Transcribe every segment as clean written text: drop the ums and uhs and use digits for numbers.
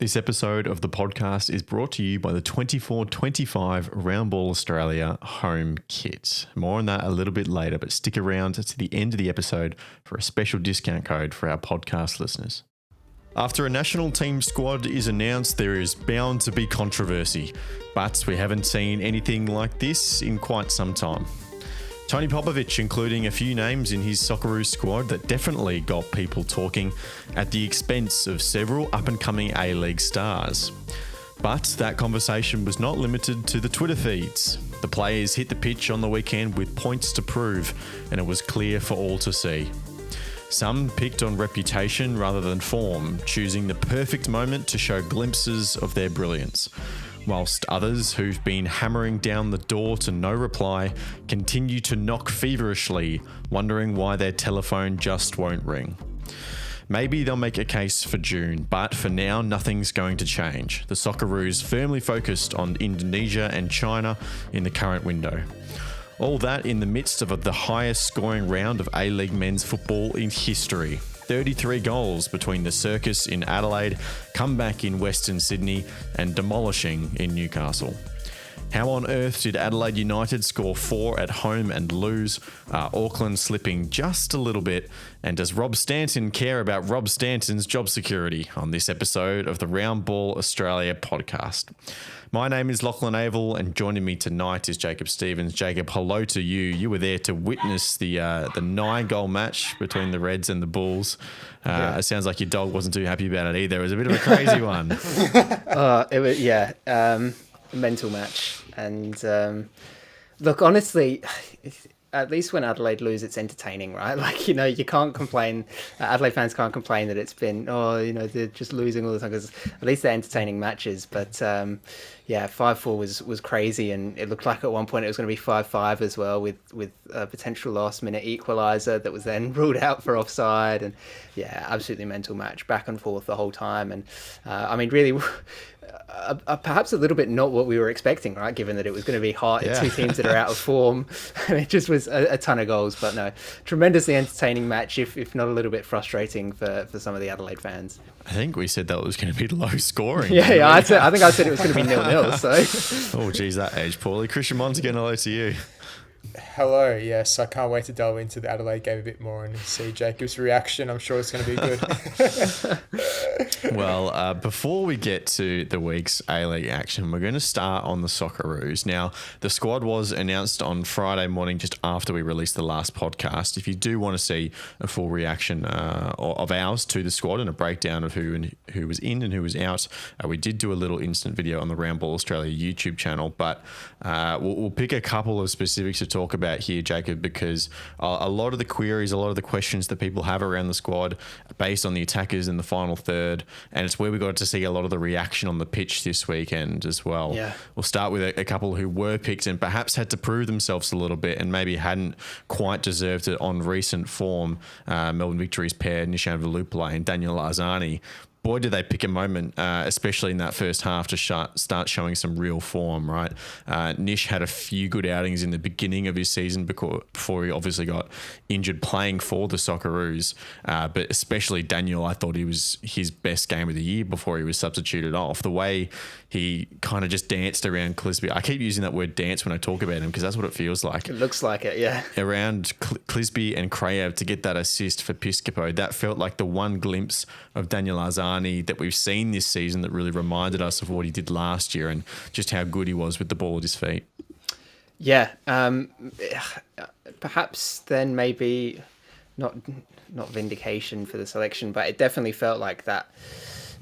This episode of the podcast is brought to you by the 24-25 Round Ball Australia home kit. More on that a little bit later, but stick around to the end of the episode for a special discount code for our podcast listeners. After a national team squad is announced, there is bound to be controversy, but we haven't seen anything like this in quite some time. Tony Popovic including a few names in his Socceroos squad that definitely got people talking at the expense of several up-and-coming A-League stars. But that conversation was not limited to the Twitter feeds. The players hit the pitch on the weekend with points to prove, and it was clear for all to see. Some picked on reputation rather than form, choosing the perfect moment to show glimpses of their brilliance, whilst others who've been hammering down the door to no reply continue to knock feverishly, wondering why their telephone just won't ring. Maybe they'll make a case for June, but for now, nothing's going to change. The Socceroos firmly focused on Indonesia and China in the current window. All that in the midst of the highest scoring round of A-League men's football in history. 33 goals between the circus in Adelaide, comeback in Western Sydney, and demolishing in Newcastle. How on earth did Adelaide United score 4 at home and lose? Auckland slipping just a little bit? And does Rob Stanton care about Rob Stanton's job security? On this episode of the Round Ball Australia podcast. My name is Lachlan Avil, and joining me tonight is Jacob Stevens. Jacob, hello to you. You were there to witness the 9-goal match between the Reds and the Bulls. It sounds like your dog wasn't too happy about it either. It was a bit of a crazy one. It was, mental match. And look, honestly, at least when Adelaide lose, it's entertaining, right? Like, you can't complain. Adelaide fans can't complain that it's been, they're just losing all the time, because at least they're entertaining matches. But 5-4 was crazy, and it looked like at one point it was going to be 5-5 as well, with a potential last-minute equaliser that was then ruled out for offside. And absolutely mental match, back and forth the whole time. And really, perhaps a little bit not what we were expecting, right? Given that it was going to be hard, two teams that are out of form, and it just was a ton of goals. But no, tremendously entertaining match, if not a little bit frustrating for some of the Adelaide fans. I think we said that was going to be low scoring. I think I said it was going to be 0-0. So, oh geez, that aged poorly. Christian Montegan, hello to you. Hello, yes, I can't wait to delve into the Adelaide game a bit more and see Jacob's reaction. I'm sure it's going to be good. Well, before we get to the week's A-League action, we're going to start on the Socceroos. Now, the squad was announced on Friday morning just after we released the last podcast. If you do want to see a full reaction of ours to the squad and a breakdown of who was in and who was out, we did do a little instant video on the Round Ball Australia YouTube channel, but we'll pick a couple of specifics to talk about here, Jacob, because a lot of the queries, a lot of the questions that people have around the squad are based on the attackers in the final third, and it's where we got to see a lot of the reaction on the pitch this weekend as well. Yeah. We'll start with a couple who were picked and perhaps had to prove themselves a little bit and maybe hadn't quite deserved it on recent form. Melbourne Victory's pair, Nishan Velupillay and Daniel Arzani. Boy, did they pick a moment, especially in that first half, to start showing some real form, right? Nish had a few good outings in the beginning of his season before he obviously got injured playing for the Socceroos. But especially Daniel, I thought he was his best game of the year before he was substituted off. The way he kind of just danced around Clisby. I keep using that word dance when I talk about him because that's what it feels like. It looks like it, yeah. Around Clisby and Krayev to get that assist for Piscopo, that felt like the one glimpse of Daniel Arzani that we've seen this season that really reminded us of what he did last year and just how good he was with the ball at his feet. Yeah, perhaps then maybe not vindication for the selection, but it definitely felt like that.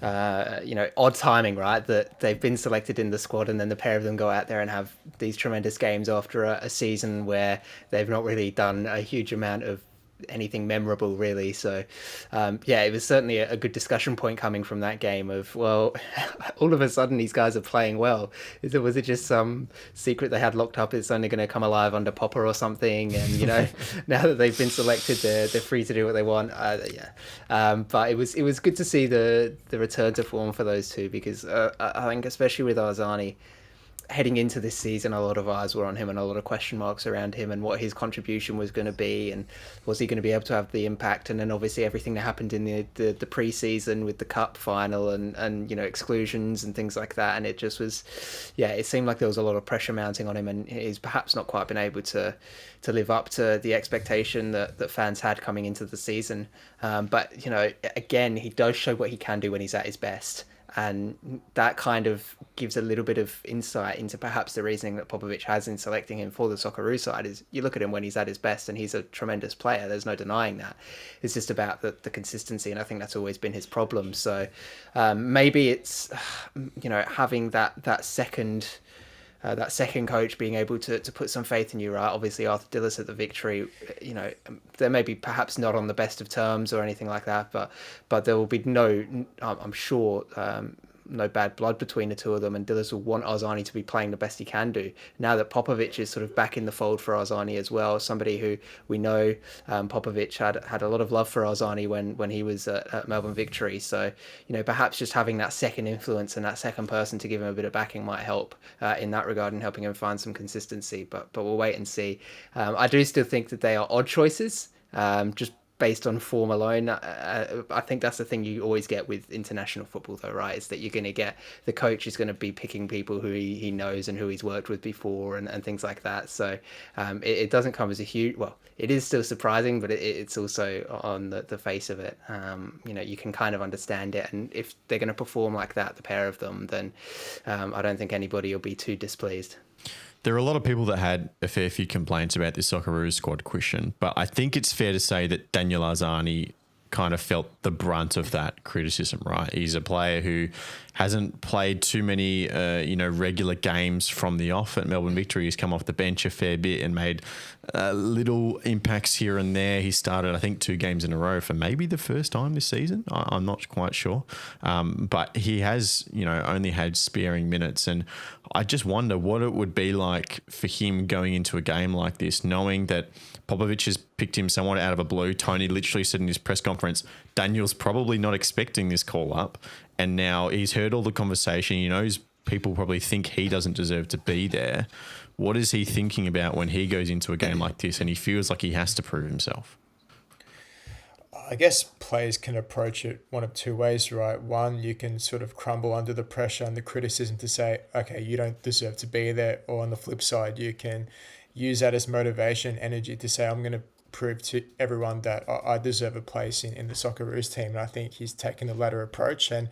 Odd timing, right? That they've been selected in the squad and then the pair of them go out there and have these tremendous games after a season where they've not really done a huge amount of anything memorable, really. So, it was certainly a good discussion point coming from that game of, well, all of a sudden these guys are playing well. Was it just some secret they had locked up? It's only going to come alive under Popa or something. And, now that they've been selected, they're free to do what they want. But it was good to see the return to form for those two because I think especially with Arzani, heading into this season, a lot of eyes were on him and a lot of question marks around him and what his contribution was going to be, and was he going to be able to have the impact. And then obviously everything that happened in the pre-season with the cup final and exclusions and things like that, and it just was, it seemed like there was a lot of pressure mounting on him, and he's perhaps not quite been able to live up to the expectation that fans had coming into the season. But again, he does show what he can do when he's at his best. And that kind of gives a little bit of insight into perhaps the reasoning that Popovic has in selecting him for the Socceroos side. Is you look at him when he's at his best, and he's a tremendous player. There's no denying that. It's just about the consistency, and I think that's always been his problem. So maybe it's having that second coach being able to put some faith in you, right? Obviously, Arthur Dillis at the Victory, they may be perhaps not on the best of terms or anything like that, but there will be I'm sure, no bad blood between the two of them, and Dillis will want Arzani to be playing the best he can do. Now that Popovic is sort of back in the fold for Arzani as well, somebody who we know, Popovic had a lot of love for Arzani when he was at Melbourne Victory. So, perhaps just having that second influence and that second person to give him a bit of backing might help in that regard and helping him find some consistency. But we'll wait and see. I do still think that they are odd choices, just based on form alone. I think that's the thing you always get with international football, though, right? Is that you're going to get the coach is going to be picking people who he knows and who he's worked with before and things like that. So it doesn't come as a huge, well, it is still surprising, but it's also on the face of it. You can kind of understand it. And if they're going to perform like that, the pair of them, then I don't think anybody will be too displeased. There are a lot of people that had a fair few complaints about this Socceroos squad question, but I think it's fair to say that Daniel Arzani kind of felt the brunt of that criticism, right? He's a player who hasn't played too many, regular games from the off at Melbourne Victory. He's come off the bench a fair bit and made little impacts here and there. He started, I think, 2 games in a row for maybe the first time this season. I'm not quite sure. But he has, only had sparing minutes. And I just wonder what it would be like for him going into a game like this, knowing that Popovic has picked him somewhat out of a blue. Tony literally said in his press conference, Daniel's probably not expecting this call up. And now he's heard all the conversation. He knows people probably think he doesn't deserve to be there. What is he thinking about when he goes into a game like this and he feels like he has to prove himself? I guess players can approach it one of two ways, right? One, you can sort of crumble under the pressure and the criticism to say, okay, you don't deserve to be there. Or on the flip side, you can use that as motivation, energy to say, I'm going to prove to everyone that I deserve a place in the Socceroos team. And I think he's taken the latter approach. And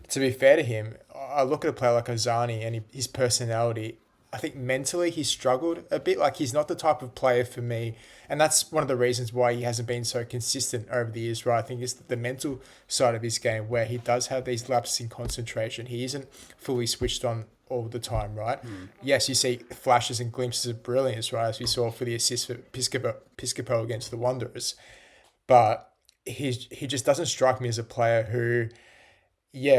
to be fair to him, I look at a player like Arzani and his personality. I think mentally he struggled a bit. Like, he's not the type of player for me. And that's one of the reasons why he hasn't been so consistent over the years, right? I think it's the mental side of his game where he does have these lapses in concentration. He isn't fully switched on all the time, right? Yes, you see flashes and glimpses of brilliance, right? As we saw for the assist for Piscopo against the Wanderers. But he just doesn't strike me as a player who,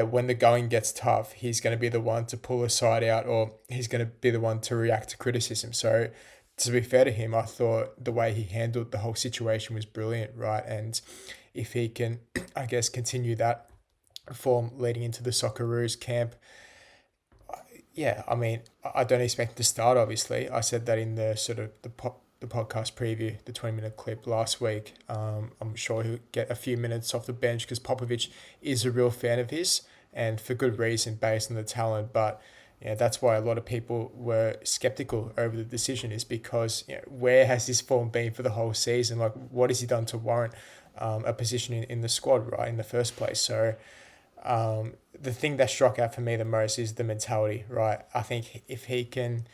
when the going gets tough, he's going to be the one to pull a side out, or he's going to be the one to react to criticism. So to be fair to him, I thought the way he handled the whole situation was brilliant, right? And if he can, I guess, continue that form leading into the Socceroos camp, I mean, I don't expect to start, obviously. I said that in the sort of the podcast preview, the 20-minute clip last week. I'm sure he'll get a few minutes off the bench because Popovic is a real fan of his, and for good reason based on the talent. But that's why a lot of people were skeptical over the decision, is because where has this form been for the whole season? Like, what has he done to warrant a position in the squad, right, in the first place? So the thing that struck out for me the most is the mentality, right? I think if he can,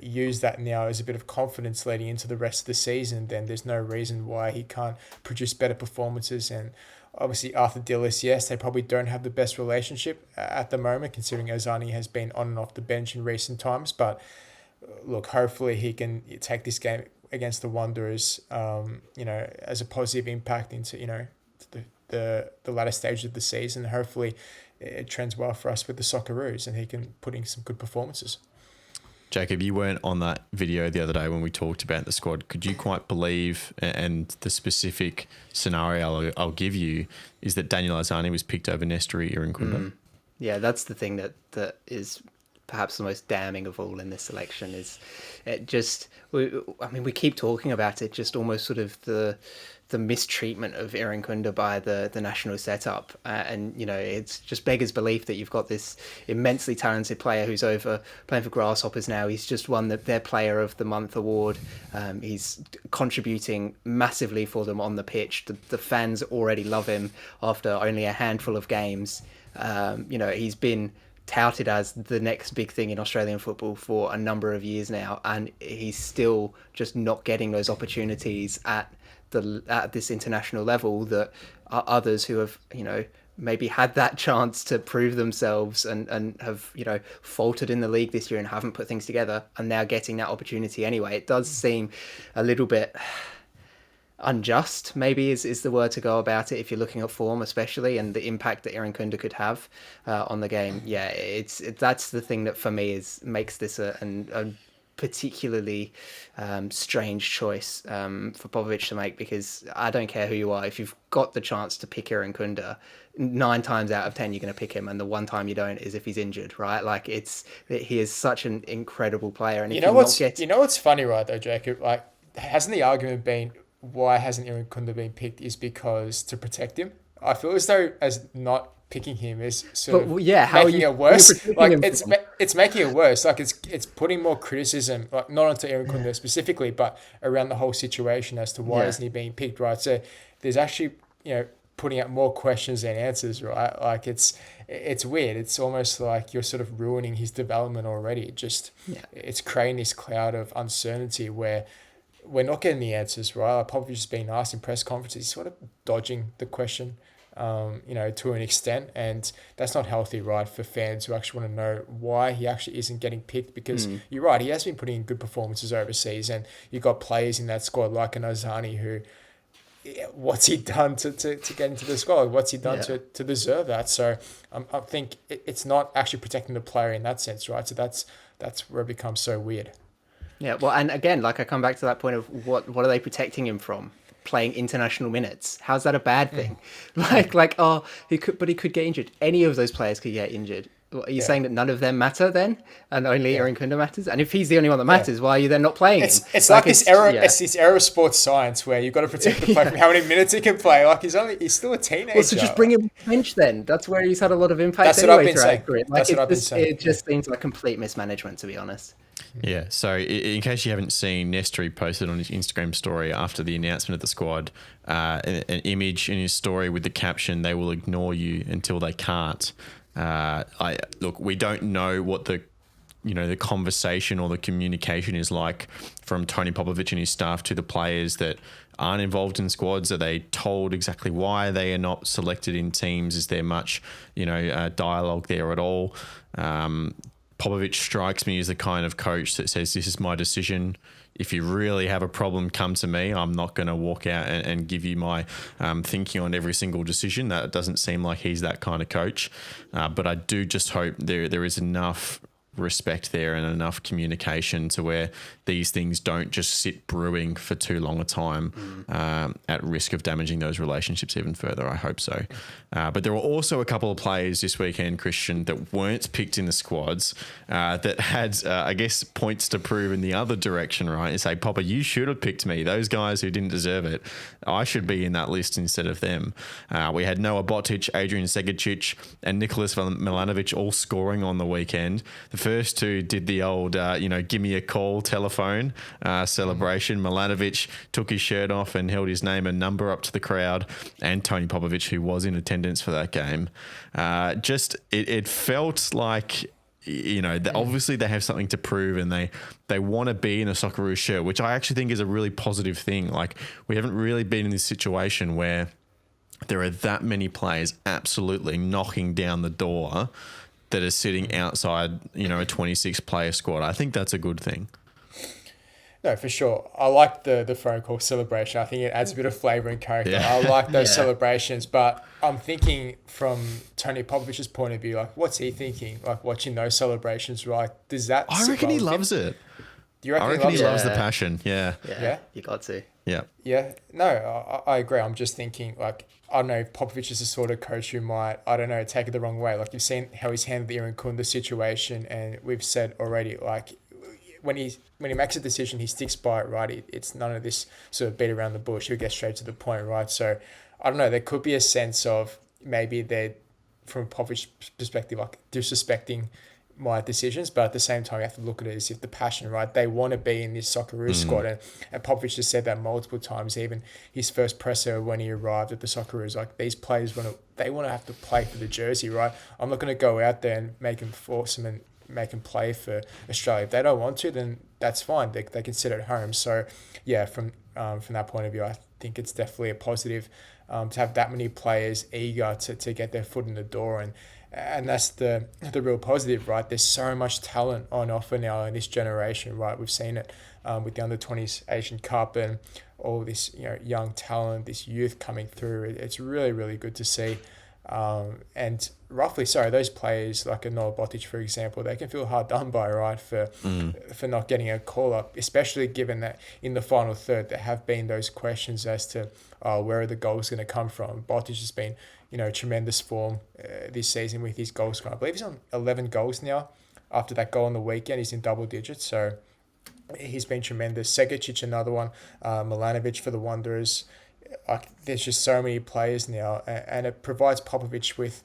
use that now as a bit of confidence leading into the rest of the season, then there's no reason why he can't produce better performances. And obviously Arthur Dillis, yes, they probably don't have the best relationship at the moment, considering Arzani has been on and off the bench in recent times. But look, hopefully he can take this game against the Wanderers, as a positive impact into, the latter stage of the season. Hopefully it trends well for us with the Socceroos and he can put in some good performances. Jacob, you weren't on that video the other day when we talked about the squad. Could you quite believe, and the specific scenario I'll give you is that Daniel Arzani was picked over Nestori Irankunda? Yeah, that's the thing that is perhaps the most damning of all in this selection is it just, we keep talking about it, just almost sort of the mistreatment of Irankunda by the national setup. And, it's just beggars belief that you've got this immensely talented player who's over playing for Grasshoppers now. He's just won their Player of the Month award. He's contributing massively for them on the pitch. The fans already love him after only a handful of games. He's been touted as the next big thing in Australian football for a number of years now, and he's still just not getting those opportunities at this international level that others who have maybe had that chance to prove themselves and have faltered in the league this year and haven't put things together, and now getting that opportunity anyway. It does seem a little bit unjust, maybe is the word to go about it, if you're looking at form especially, and the impact that Irankunda could have on the game. Yeah, that's the thing that for me makes this a particularly strange choice for Popovic to make, because I don't care who you are, if you've got the chance to pick Irankunda, 9 times out of 10 you're going to pick him, and the one time you don't is if he's injured, right? Like, he is such an incredible player. And you know what's funny, right, though, Jacob? Like, hasn't the argument been why hasn't Irankunda been picked is because to protect him? I feel as though as not picking him is sort of making it worse. Like, it's making it worse. Like, it's putting more criticism, like not onto Irankunda specifically, but around the whole situation as to why isn't he being picked, right? So there's actually putting out more questions than answers, right? Like, it's weird. It's almost like you're sort of ruining his development already. It's creating this cloud of uncertainty where we're not getting the answers, right? Like, Popovich has been asked in press conferences, he's sort of dodging the question, to an extent, and that's not healthy, right, for fans who actually want to know why he actually isn't getting picked, because you're right, he has been putting in good performances overseas, and you've got players in that squad like an Ozani who, what's he done to get into the squad? What's he done to deserve that? So I think it's not actually protecting the player in that sense, right? So that's where it becomes so weird. Yeah, well, and again, like, I come back to that point of what are they protecting him from? Playing international minutes. How's that a bad thing? He could get injured. Any of those players could get injured. Are you saying that none of them matter then, and only Irankunda matters? And if he's the only one that matters, why are you then not playing him? It's like this era. It's this era of sports science where you've got to protect the player from how many minutes he can play. Like, he's still a teenager. Well, so just bring him to the bench then. That's where he's had a lot of impact. That's anyway what I've been saying. Like, it just seems like complete mismanagement, to be honest. Yeah, so in case you haven't seen, Nestor posted on his Instagram story after the announcement of the squad an image in his story with the caption, "They will ignore you until they can't." Look, we don't know what the conversation or the communication is like from Tony Popovic and his staff to the players that aren't involved in squads. Are they told exactly why they are not selected in teams? Is there much, dialogue there at all? Popovic strikes me as the kind of coach that says, this is my decision. If you really have a problem, come to me. I'm not going to walk out and give you my thinking on every single decision. That doesn't seem like he's that kind of coach. But I do just hope there is enough respect there and enough communication to where these things don't just sit brewing for too long a time at risk of damaging those relationships even further. I hope so. But there were also a couple of players this weekend, Christian, that weren't picked in the squads that had, I guess, points to prove in the other direction, right? You say, Popa, you should have picked me. Those guys who didn't deserve it, I should be in that list instead of them. We had Noah Botic, Adrian Segicic, and Nicholas Milanovic all scoring on the weekend. The first two did the old, give me a call telephone celebration. Milanovic took his shirt off and held his name and number up to the crowd, and Tony Popovic, who was in attendance for that game. It felt like, obviously they have something to prove and they want to be in a Socceroos shirt, which I actually think is a really positive thing. Like, we haven't really been in this situation where there are that many players absolutely knocking down the door that are sitting outside, a 26-player squad. I think that's a good thing. No, for sure. I like the phone call celebration. I think it adds a bit of flavour and character. Yeah. I like those celebrations, but I'm thinking from Tony Popovic's point of view, like, what's he thinking? Like, watching those celebrations, right? Does that? I reckon he loves it. Do you reckon he loves the passion? Yeah. You got to. Yeah. Yeah, no, I agree. I'm just thinking, like, I don't know if Popovic is the sort of coach who might, I don't know, take it the wrong way. Like, you've seen how he's handled the Aaron Kunda situation, and we've said already, like, when he makes a decision, he sticks by it, right? It's none of this sort of beat around the bush. He'll get straight to the point, right? So, I don't know, there could be a sense of maybe they're, from a Popovic's perspective, like, disrespecting my decisions, but at the same time, you have to look at it as if the passion, right? They want to be in this Socceroos squad, and Popovic has said that multiple times. Even his first presser when he arrived at the Socceroos, like, these players want to have to play for the jersey, right? I'm not going to go out there and force them and make them play for Australia. If they don't want to, then that's fine. They can sit at home. So, yeah, from that point of view, I think it's definitely a positive to have that many players eager to get their foot in the door, and that's the real positive, right? There's so much talent on offer now in this generation, right? We've seen it with the under-20s Asian Cup and all this, young talent, this youth coming through. It's really, really good to see. And roughly so, those players like a Noah Botic, for example, they can feel hard done by, right, for not getting a call up, especially given that in the final third there have been those questions as to where are the goals going to come from. Botic has been, tremendous form this season with his goal scoring. I believe he's on 11 goals now. After that goal on the weekend, he's in double digits, so he's been tremendous. Segicic, another one. Milanovic for the Wanderers. There's just so many players now, and it provides Popovic with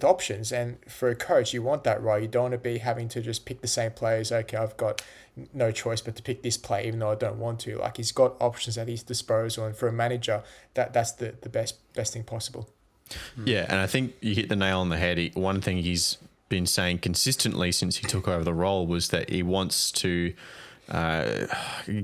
options. And for a coach, you want that, right? You don't want to be having to just pick the same players. Okay, I've got no choice but to pick this player, even though I don't want to. Like, he's got options at his disposal, and for a manager, that's the best thing possible. Yeah, and I think you hit the nail on the head. One thing he's been saying consistently since he took over the role was that he wants to, I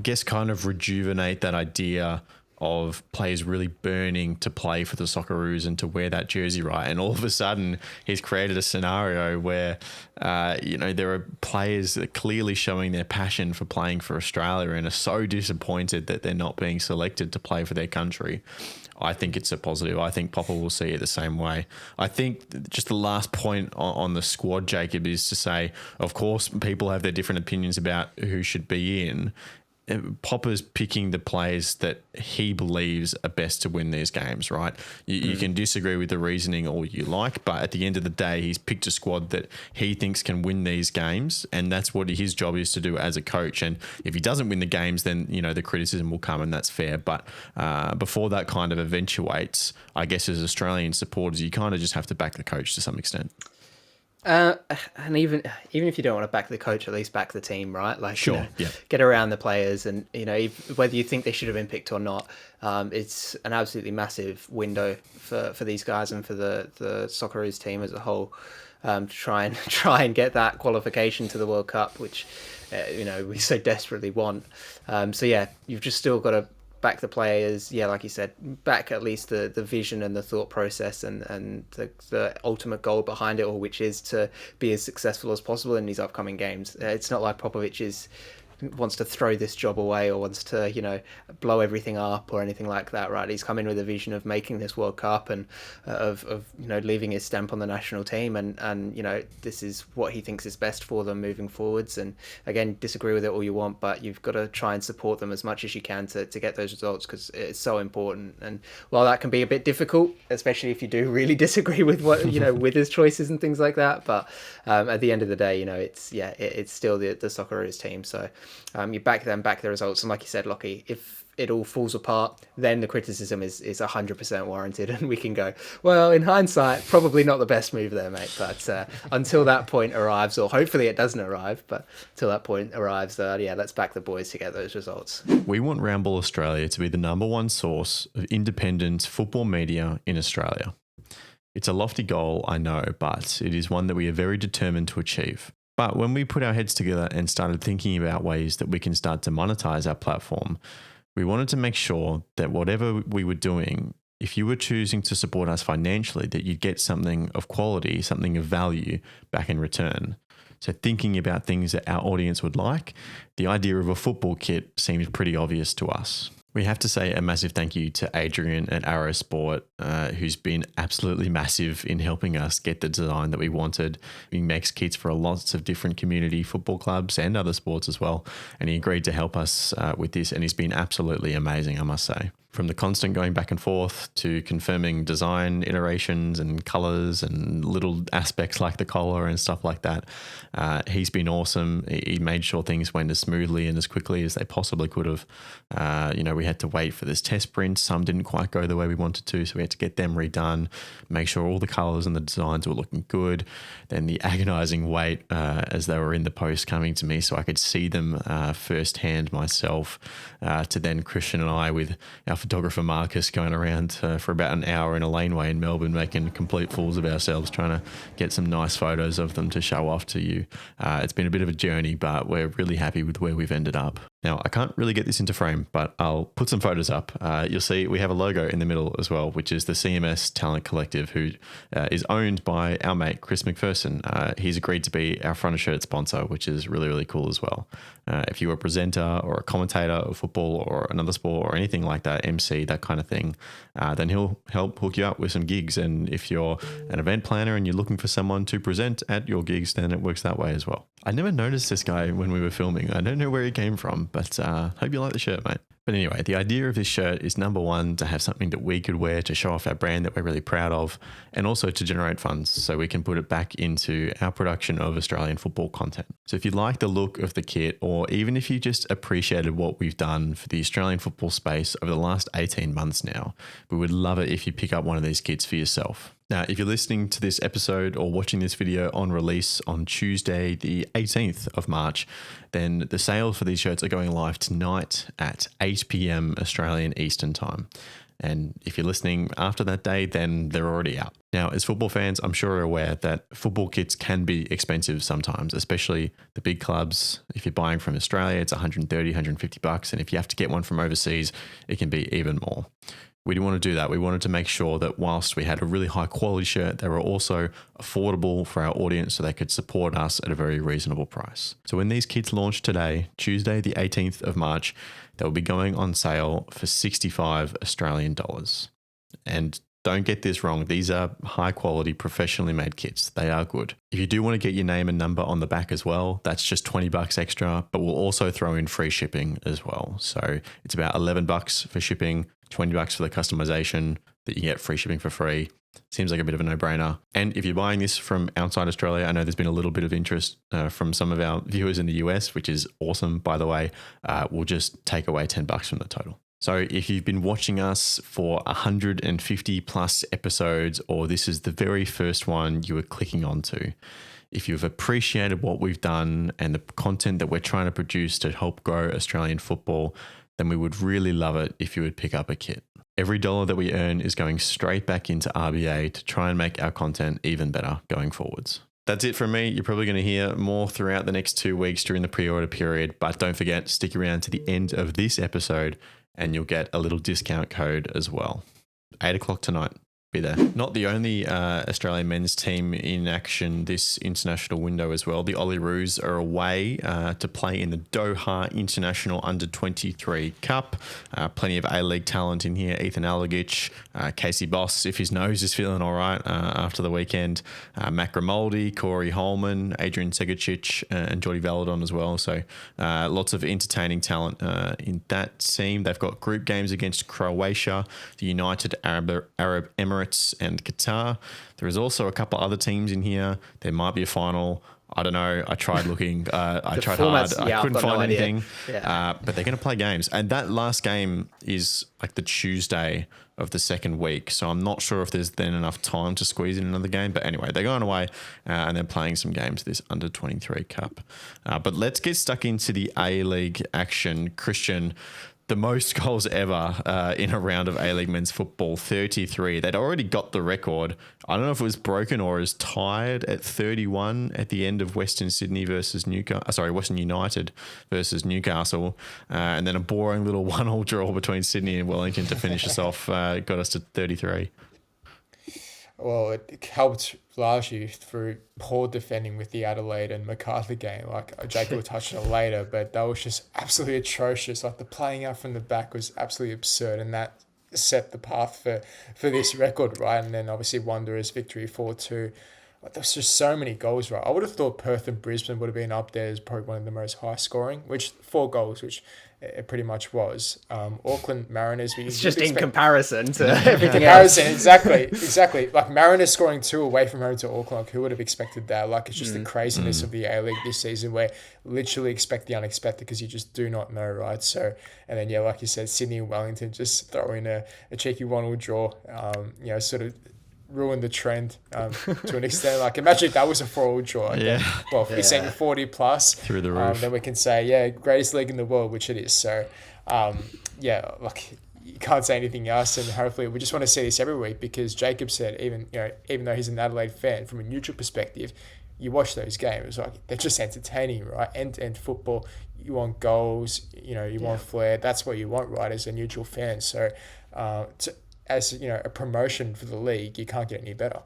guess, kind of rejuvenate that idea of players really burning to play for the Socceroos and to wear that jersey, right? And all of a sudden, he's created a scenario where, there are players that are clearly showing their passion for playing for Australia and are so disappointed that they're not being selected to play for their country. I think it's a positive. I think Popa will see it the same way. I think just the last point on the squad, Jacob, is to say, of course, people have their different opinions about who should be in. Popper's picking the players that he believes are best to win these games, right? You can disagree with the reasoning all you like, but at the end of the day, he's picked a squad that he thinks can win these games, and that's what his job is to do as a coach. And if he doesn't win the games, then, the criticism will come, and that's fair. But before that kind of eventuates, I guess as Australian supporters, you kind of just have to back the coach to some extent. And even if you don't want to back the coach, at least back the team, right? Like, sure, get around the players, and whether you think they should have been picked or not, it's an absolutely massive window for these guys and for the Socceroos team as a whole, to try and get that qualification to the World Cup, which we so desperately want. So yeah, you've just still got to back the players, like you said, back at least the vision and the thought process and the ultimate goal behind it all, which is to be as successful as possible in these upcoming games. It's not like Popovic wants to throw this job away or wants to, blow everything up or anything like that, right? He's come in with a vision of making this World Cup and of leaving his stamp on the national team, and this is what he thinks is best for them moving forwards. And again, disagree with it all you want, but you've got to try and support them as much as you can to get those results, because it's so important. And while that can be a bit difficult, especially if you do really disagree with what with his choices and things like that, but at the end of the day, it's still the Socceroos team. So you back them, back the results, and like you said, Lockie, if it all falls apart, then the criticism is 100% warranted, and we can go, well, in hindsight, probably not the best move there, mate. But until that point arrives, or hopefully it doesn't arrive, but until that point arrives, let's back the boys to get those results. We want Roundball Australia to be the number one source of independent football media in Australia. It's a lofty goal, I know, but it is one that we are very determined to achieve. But when we put our heads together and started thinking about ways that we can start to monetize our platform, we wanted to make sure that whatever we were doing, if you were choosing to support us financially, that you'd get something of quality, something of value back in return. So thinking about things that our audience would like, the idea of a football kit seems pretty obvious to us. We have to say a massive thank you to Adrian at Arrow Sport, who's been absolutely massive in helping us get the design that we wanted. He makes kits for lots of different community football clubs and other sports as well. And he agreed to help us with this. And he's been absolutely amazing, I must say. From the constant going back and forth to confirming design iterations and colours and little aspects like the collar and stuff like that. He's been awesome. He made sure things went as smoothly and as quickly as they possibly could have. We had to wait for this test print. Some didn't quite go the way we wanted to, so we had to get them redone, make sure all the colours and the designs were looking good. Then the agonising wait as they were in the post coming to me so I could see them firsthand myself, to then Christian and I with our photographer Marcus going around for about an hour in a laneway in Melbourne making complete fools of ourselves, trying to get some nice photos of them to show off to you. It's been a bit of a journey, but we're really happy with where we've ended up. Now, I can't really get this into frame, but I'll put some photos up. You'll see we have a logo in the middle as well, which is the CMS Talent Collective, who is owned by our mate, Chris McPherson. He's agreed to be our front of shirt sponsor, which is really, really cool as well. If you're a presenter or a commentator of football or another sport or anything like that, MC, that kind of thing, then he'll help hook you up with some gigs. And if you're an event planner and you're looking for someone to present at your gigs, then it works that way as well. I never noticed this guy when we were filming. I don't know where he came from, but hope you like the shirt, mate. But anyway, the idea of this shirt is, number one, to have something that we could wear to show off our brand that we're really proud of, and also to generate funds so we can put it back into our production of Australian football content. So if you like the look of the kit, or even if you just appreciated what we've done for the Australian football space over the last 18 months now, we would love it if you pick up one of these kits for yourself. Now, if you're listening to this episode or watching this video on release on Tuesday, the 18th of March, then the sales for these shirts are going live tonight at 8 p.m. Australian Eastern Time. And if you're listening after that day, then they're already out. Now, as football fans, I'm sure you're aware that football kits can be expensive sometimes, especially the big clubs. If you're buying from Australia, it's $130, $150. And if you have to get one from overseas, it can be even more. We didn't want to do that. We wanted to make sure that whilst we had a really high quality shirt, they were also affordable for our audience so they could support us at a very reasonable price. So when these kits launch today, Tuesday, the 18th of March, they'll be going on sale for $65 Australian. And don't get this wrong. These are high quality, professionally made kits. They are good. If you do want to get your name and number on the back as well, that's just $20 extra, but we'll also throw in free shipping as well. So it's about $11 for shipping, $20 for the customization that you get free shipping for free. Seems like a bit of a no-brainer. And if you're buying this from outside Australia, I know there's been a little bit of interest from some of our viewers in the US, which is awesome, by the way. We'll just take away $10 from the total. So if you've been watching us for 150 plus episodes, or this is the very first one you were clicking onto, if you've appreciated what we've done and the content that we're trying to produce to help grow Australian football, then we would really love it if you would pick up a kit. Every dollar that we earn is going straight back into RBA to try and make our content even better going forwards. That's it from me. You're probably going to hear more throughout the next 2 weeks during the pre-order period, but don't forget, stick around to the end of this episode and you'll get a little discount code as well. 8 o'clock tonight. Be there. Not the only Australian men's team in action this international window as well. The Olyroos are away to play in the Doha International Under-23 Cup. Plenty of A-League talent in here. Ethan Alagic, Casey Boss, if his nose is feeling all right after the weekend. Mac Grimaldi, Corey Holman, Adrian Segicic, and Jordi Valadon as well. So lots of entertaining talent in that team. They've got group games against Croatia, the United Arab Emirates, and Qatar. There is also a couple other teams in here. There might be a final. I don't know. I tried looking. I tried hard. I couldn't find anything. Yeah. But they're going to play games. And that last game is like the Tuesday of the second week. So I'm not sure if there's then enough time to squeeze in another game. But anyway, they're going away and they're playing some games this Under-23 Cup. But let's get stuck into the A-League action. Christian, the most goals ever in a round of A-League men's football, 33. They'd already got the record. I don't know if it was broken or is tied at 31 at the end of Western United versus Newcastle. And then a boring little 1-1 draw between Sydney and Wellington to finish us off got us to 33. Well, it helped largely through poor defending with the Adelaide and Macarthur game. Like Jacob will touch on it later, but that was just absolutely atrocious. Like the playing out from the back was absolutely absurd, and that set the path for this record, right? And then obviously Wanderers victory 4-2. Like, there's just so many goals, right? I would have thought Perth and Brisbane would have been up there as probably one of the most high scoring, which 4 goals, which it pretty much was. Auckland Mariners. It's just in comparison to everything else. Exactly. Like Mariners scoring 2 away from home to Auckland. Like, who would have expected that? Like, it's just the craziness of the A-League this season, where literally expect the unexpected because you just do not know, right? So, and then like you said, Sydney and Wellington just throw in a cheeky 1-1 draw. Sort of ruined the trend to an extent. Like, imagine if that was a 4-4 draw. Well, if we're saying 40 plus through the roof, then we can say, greatest league in the world, which it is. So, like, you can't say anything else, and hopefully we just want to see this every week, because Jacob said, even though he's an Adelaide fan, from a neutral perspective, you watch those games, like, they're just entertaining, right? End-to-end football. You want goals, you want flair. That's what you want, right, as a neutral fan. So, as a promotion for the league, you can't get any better.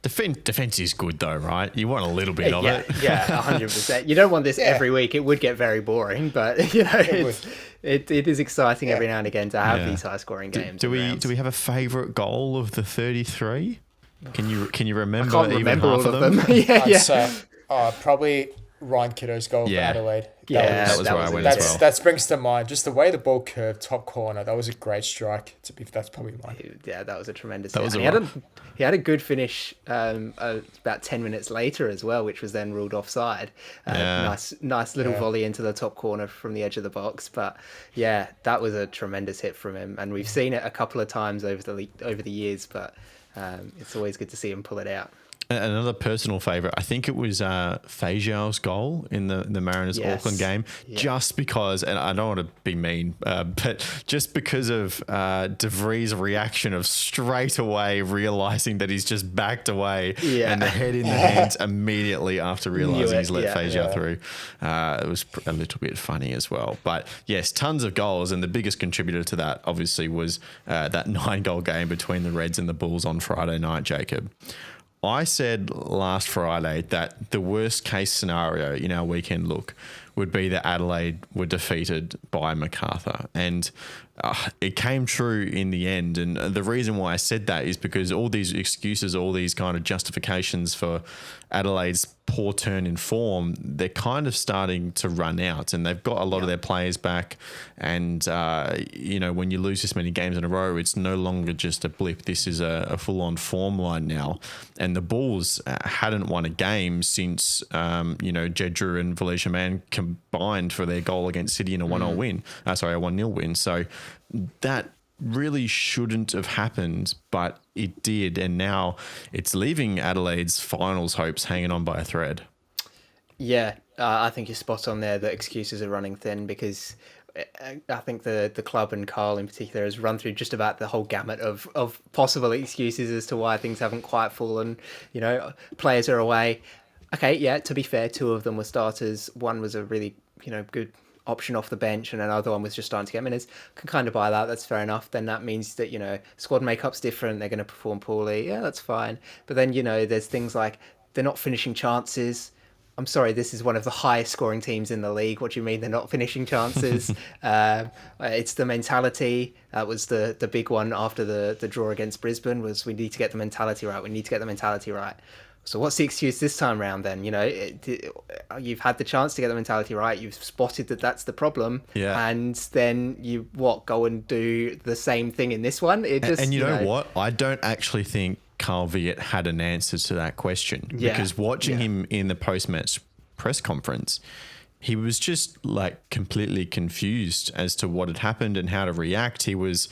Defense is good though, right? You want a little bit of it. Yeah, 100%. You don't want this every week. It would get very boring, but it is exciting every now and again to have these high scoring games. Do we have a favourite goal of the 33? Can you remember? I can't remember all of them. I'd say probably Ryan Kiddo's goal for Adelaide. That was where I went as well. That springs to mind. Just the way the ball curved, top corner. That was a great strike. That's probably mine. Yeah, that was a tremendous. He had a good finish about 10 minutes later as well, which was then ruled offside. Nice little volley into the top corner from the edge of the box. But yeah, that was a tremendous hit from him, and we've seen it a couple of times over the years. But it's always good to see him pull it out. Another personal favourite, I think it was Fajal's goal in the Mariners Auckland game, just because, and I don't want to be mean, but just because of De Vries' reaction of straight away realising that he's just backed away and the head in the hands immediately after realising he's let Fajal through. It was a little bit funny as well. But yes, tons of goals, and the biggest contributor to that obviously was that 9-goal game between the Reds and the Bulls on Friday night, Jacob. I said last Friday that the worst case scenario in our weekend look would be that Adelaide were defeated by Macarthur. And it came true in the end. And the reason why I said that is because all these excuses, all these kind of justifications for Adelaide's poor turn in form, they're kind of starting to run out, and they've got a lot of their players back. And, when you lose this many games in a row, it's no longer just a blip. This is a full-on form line now. And the Bulls hadn't won a game since, Jedru and Valencia Mann combined for their goal against City in a 1-0 win. A 1-0 win. So that really shouldn't have happened, but it did, and now it's leaving Adelaide's finals hopes hanging on by a thread. Yeah, I think you're spot on there. The excuses are running thin, because I think the club, and Carl in particular, has run through just about the whole gamut of possible excuses as to why things haven't quite fallen. Players are away. Okay, yeah, to be fair, 2 of them were starters. One was a really, good option off the bench, and another one was just starting to get minutes. Can kind of buy that. That's fair enough. Then that means that, squad makeup's different. They're going to perform poorly. Yeah, that's fine. But then, there's things like they're not finishing chances. I'm sorry, this is one of the highest scoring teams in the league. What do you mean they're not finishing chances? It's the mentality. That was the big one after the draw against Brisbane, was we need to get the mentality right. So what's the excuse this time round then? You've had the chance to get the mentality right. You've spotted that that's the problem. Yeah. And then you go and do the same thing in this one? And you know what? I don't actually think Carl Viet had an answer to that question. Yeah. Because watching him in the post-match press conference, he was just completely confused as to what had happened and how to react. He was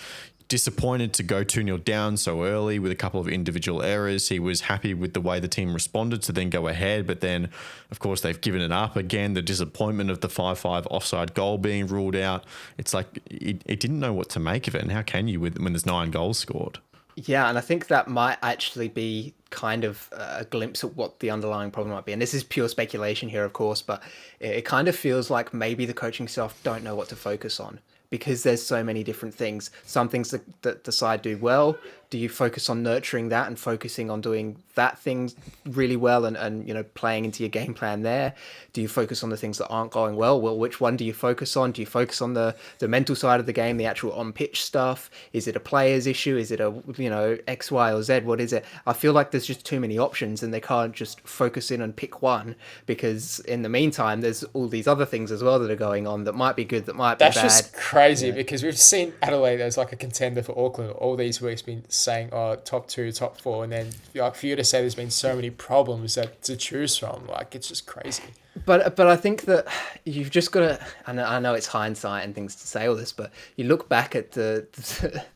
disappointed to go 2-0 down so early with a couple of individual errors. He was happy with the way the team responded to then go ahead, but then, of course, they've given it up again. The disappointment of the 5-5 offside goal being ruled out. It's like it didn't know what to make of it. And how can you when there's 9 goals scored? Yeah, and I think that might actually be kind of a glimpse at what the underlying problem might be. And this is pure speculation here, of course, but it kind of feels like maybe the coaching staff don't know what to focus on, because there's so many different things. Some things that the side do well, do you focus on nurturing that and focusing on doing that thing really well and playing into your game plan there? Do you focus on the things that aren't going well? Well, which one do you focus on? Do you focus on the mental side of the game, the actual on-pitch stuff? Is it a player's issue? Is it a, X, Y, or Z? What is it? I feel like there's just too many options and they can't just focus in and pick one, because in the meantime, there's all these other things as well that are going on that might be good, that might be bad. That's just crazy, because we've seen Adelaide as like a contender for Auckland all these weeks, been saying, top 2, top 4, and then for you to say there's been so many problems to choose from, it's just crazy. But I think that you've just got to, and I know it's hindsight and things to say all this, but you look back at the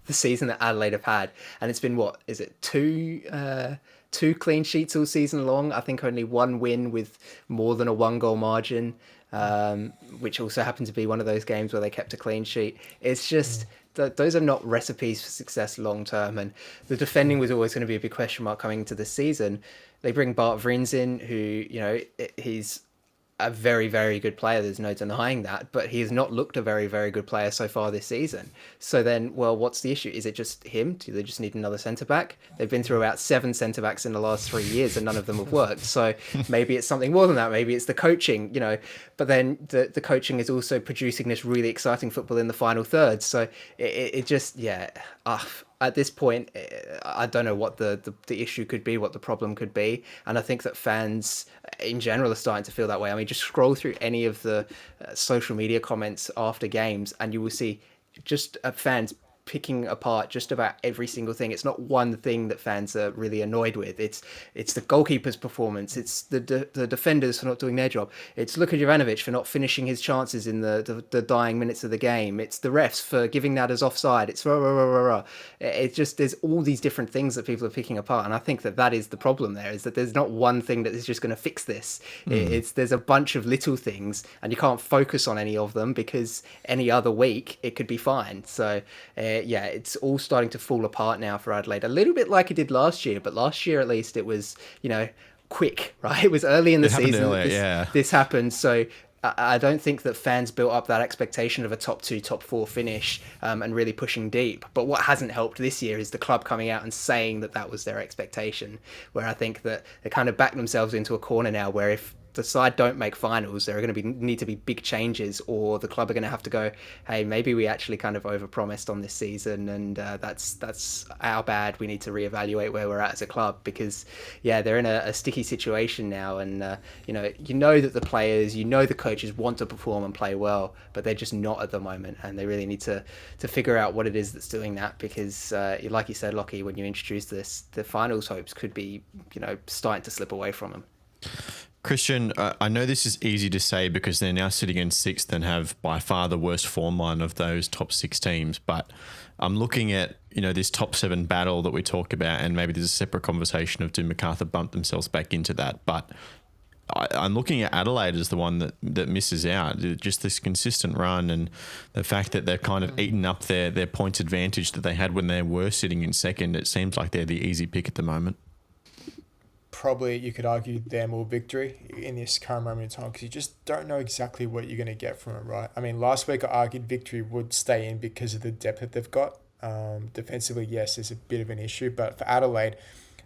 season that Adelaide have had, and it's been, what is it, two clean sheets all season long. I think only one win with more than a 1-goal margin, which also happened to be one of those games where they kept a clean sheet. It's just those are not recipes for success long term, and the defending was always going to be a big question mark coming into this season. They bring Bart Vriends in, who he's a very, very good player. There's no denying that, but he has not looked a very, very good player so far this season. So then, well, what's the issue? Is it just him? Do they just need another centre-back? They've been through about 7 centre-backs in the last 3 years and none of them have worked. So maybe it's something more than that. Maybe it's the coaching, but then the coaching is also producing this really exciting football in the final third. So it just, at this point, I don't know what the issue could be, what the problem could be. And I think that fans in general are starting to feel that way. I mean, just scroll through any of the social media comments after games and you will see just fans picking apart just about every single thing. It's not one thing that fans are really annoyed with. It's the goalkeeper's performance. It's the defenders for not doing their job. It's Luka Jovanovic for not finishing his chances in the dying minutes of the game. It's the refs for giving that as offside. It's It's just, there's all these different things that people are picking apart, and I think that is the problem. There is that there's not one thing that is just going to fix this. There's a bunch of little things, and you can't focus on any of them because any other week it could be fine. So. It's all starting to fall apart now for Adelaide. A little bit like it did last year, but last year at least it was, quick, right? It was early in the season. Earlier, this happened. So I don't think that fans built up that expectation of a top 2, top 4 finish and really pushing deep. But what hasn't helped this year is the club coming out and saying that was their expectation, where I think that they kind of back themselves into a corner now where if the side don't make finals, there are going to need to be big changes, or the club are going to have to go, hey, maybe we actually kind of overpromised on this season, and that's our bad. We need to reevaluate where we're at as a club, because they're in a sticky situation now, and that the players, the coaches want to perform and play well, but they're just not at the moment, and they really need to figure out what it is that's doing that, because like you said, Lockie, when you introduced this, the finals hopes could be starting to slip away from them. Christian, I know this is easy to say because they're now sitting in 6th and have by far the worst form line of those top 6 teams, but I'm looking at this top 7 battle that we talk about, and maybe there's a separate conversation of do MacArthur bump themselves back into that, but I'm looking at Adelaide as the one that misses out. Just this consistent run and the fact that they've kind of eaten up their points advantage that they had when they were sitting in second. It seems like they're the easy pick at the moment. Probably you could argue they're more victory in this current moment in time, because you just don't know exactly what you're going to get from it, right? I mean, last week I argued victory would stay in because of the depth that they've got. Defensively, yes, there's a bit of an issue, but for Adelaide,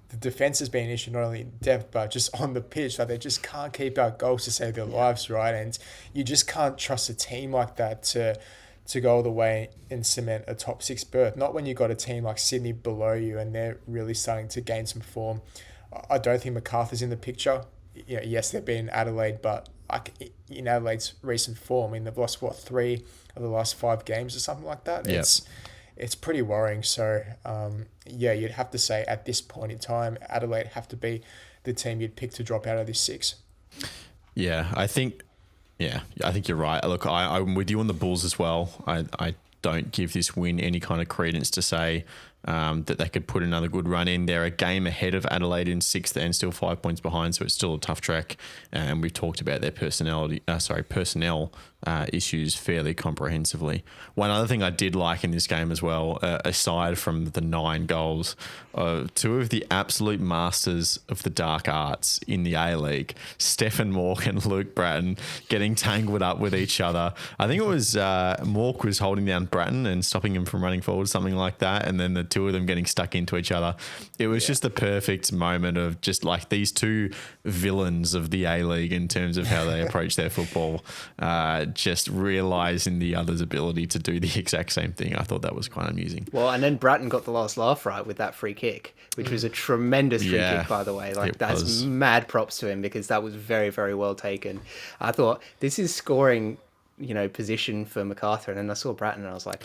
the defence has been an issue not only in depth but just on the pitch. Like, they just can't keep out goals to save their lives, right? And you just can't trust a team like that to go all the way and cement a top 6 berth. Not when you've got a team like Sydney below you and they're really starting to gain some form. I don't think MacArthur's in the picture. Yes, they've been in Adelaide, but in Adelaide's recent form, I mean, they've lost 3 of the last 5 games or something like that. Yep. It's pretty worrying. So you'd have to say at this point in time, Adelaide have to be the team you'd pick to drop out of this 6. I think you're right. Look, I'm with you on the Bulls as well. I don't give this win any kind of credence to say that they could put another good run in. They're a game ahead of Adelaide in 6th and still 5 points behind, so it's still a tough track. And we've talked about their personnel issues fairly comprehensively. One other thing I did like in this game as well, aside from the 9 goals, 2 of the absolute masters of the dark arts in the A-League, Stefan Mork and Luke Bratton, getting tangled up with each other. I think it was Mork was holding down Bratton and stopping him from running forward, something like that, and then the two of them getting stuck into each other. It was just the perfect moment of just like these two villains of the A-League in terms of how they approach their football, just realising the other's ability to do the exact same thing. I thought that was quite amusing. Well, and then Bratton got the last laugh right with that free kick, which was a tremendous free kick, by the way. Like, that's mad props to him, because that was very, very well taken. I thought, this is scoring, position for MacArthur, and then I saw Bratton and I was like,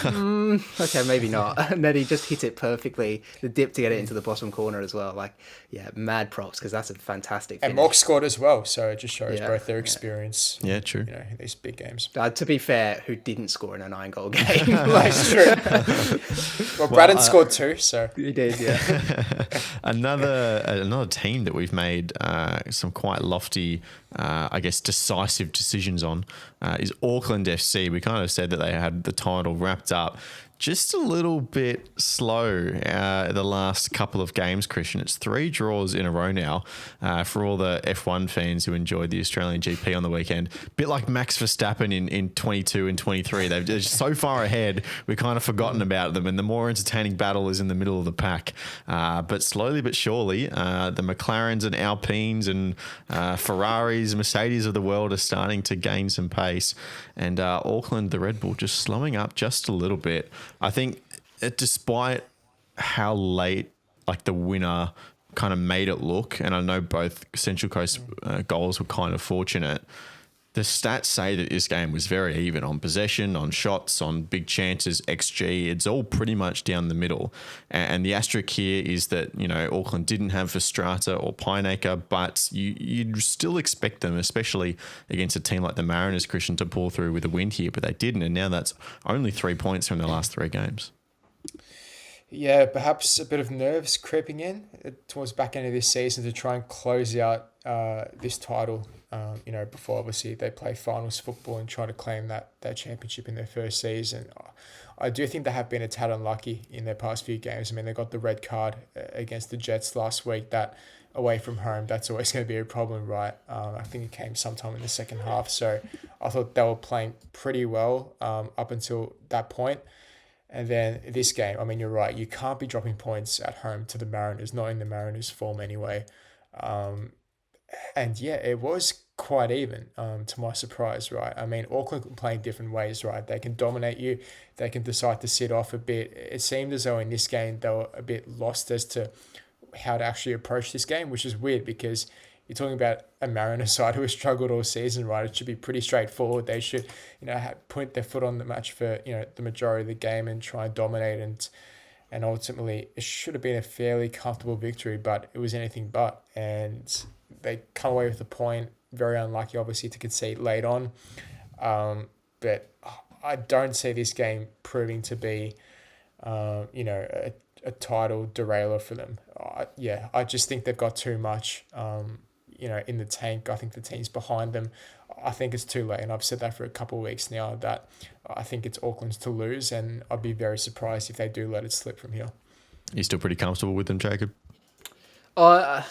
okay, maybe not. And then he just hit it perfectly, the dip to get it into the bottom corner as well. Like, yeah, mad props, because that's a fantastic finish. And Mock scored as well, so it just shows both their experience. Yeah, true. In these big games. To be fair, who didn't score in a 9-goal game? That's true. Well, Braddon scored 2, so he did. Yeah. Another team that we've made some quite lofty, decisive decisions on is Auckland FC. We kind of said that they had the title wrapped up just a little bit slow the last couple of games, Christian. It's 3 draws in a row now for all the F1 fans who enjoyed the Australian GP on the weekend. Bit like Max Verstappen in 22 and 23. They're just so far ahead, we've kind of forgotten about them, and the more entertaining battle is in the middle of the pack. But slowly but surely, the McLarens and Alpines and Ferraris, Mercedes of the world are starting to gain some pace. And Auckland, the Red Bull, just slowing up just a little bit. I think despite how late the winner kind of made it look, and I know both Central Coast goals were kind of fortunate, the stats say that this game was very even on possession, on shots, on big chances, XG. It's all pretty much down the middle. And the asterisk here is that, Auckland didn't have Verstrata or Pineacre, but you'd still expect them, especially against a team like the Mariners, Christian, to pull through with a win here, but they didn't. And now that's only 3 points from the last 3 games. Yeah, perhaps a bit of nerves creeping in towards back end of this season to try and close out this title. Before obviously they play finals football and try to claim that championship in their first season. I do think they have been a tad unlucky in their past few games. I mean, they got the red card against the Jets last week. That away from home, that's always going to be a problem, right? I think it came sometime in the second half. So I thought they were playing pretty well up until that point. And then this game, I mean, you're right. You can't be dropping points at home to the Mariners, not in the Mariners' form anyway. And yeah, it was quite even, to my surprise, right? I mean, Auckland can play in different ways, right? They can dominate you. They can decide to sit off a bit. It seemed as though in this game, they were a bit lost as to how to actually approach this game, which is weird because you're talking about a Mariner side who has struggled all season, right? It should be pretty straightforward. They should, put their foot on the match for, the majority of the game and try and dominate. And ultimately, it should have been a fairly comfortable victory, but it was anything but. And they come away with a point. Very unlucky, obviously, to concede late on. But I don't see this game proving to be, a title derailer for them. I just think they've got too much, in the tank. I think the team's behind them. I think it's too late, and I've said that for a couple of weeks now, that I think it's Auckland's to lose, and I'd be very surprised if they do let it slip from here. You still pretty comfortable with them, Jacob? I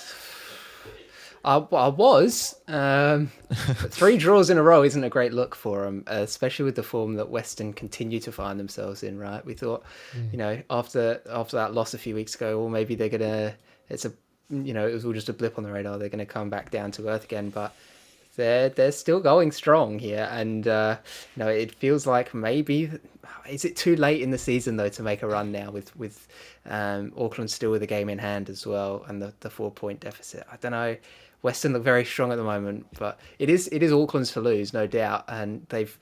was. 3 draws in a row isn't a great look for them, especially with the form that Western continue to find themselves in, right? We thought, after that loss a few weeks ago, well, maybe they're going to, it was all just a blip on the radar. They're going to come back down to earth again, but they're still going strong here. And, it feels like maybe, is it too late in the season, though, to make a run now with Auckland still with a game in hand as well and the 4-point deficit? I don't know. Western look very strong at the moment, but it is Auckland's to lose, no doubt, and they've